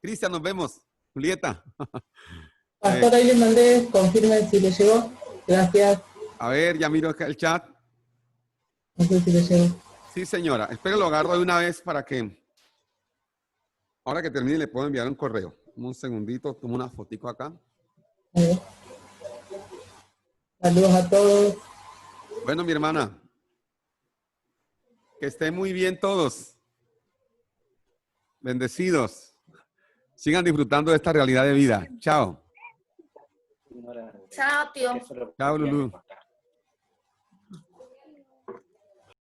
Cristian, nos vemos. Julieta. Pastor, ahí les mandé, confirmen si les llegó. Gracias. A ver, ya miro acá el chat. No sé si les llegó. Sí, señora. Espero lo agarro de una vez para que, ahora que termine, le puedo enviar un correo. Un segundito, tomo una fotico acá. Saludos a todos. Bueno, mi hermana. Que estén muy bien todos. Bendecidos. Sigan disfrutando de esta realidad de vida. Chao. Chao, tío. Chao, Lulú.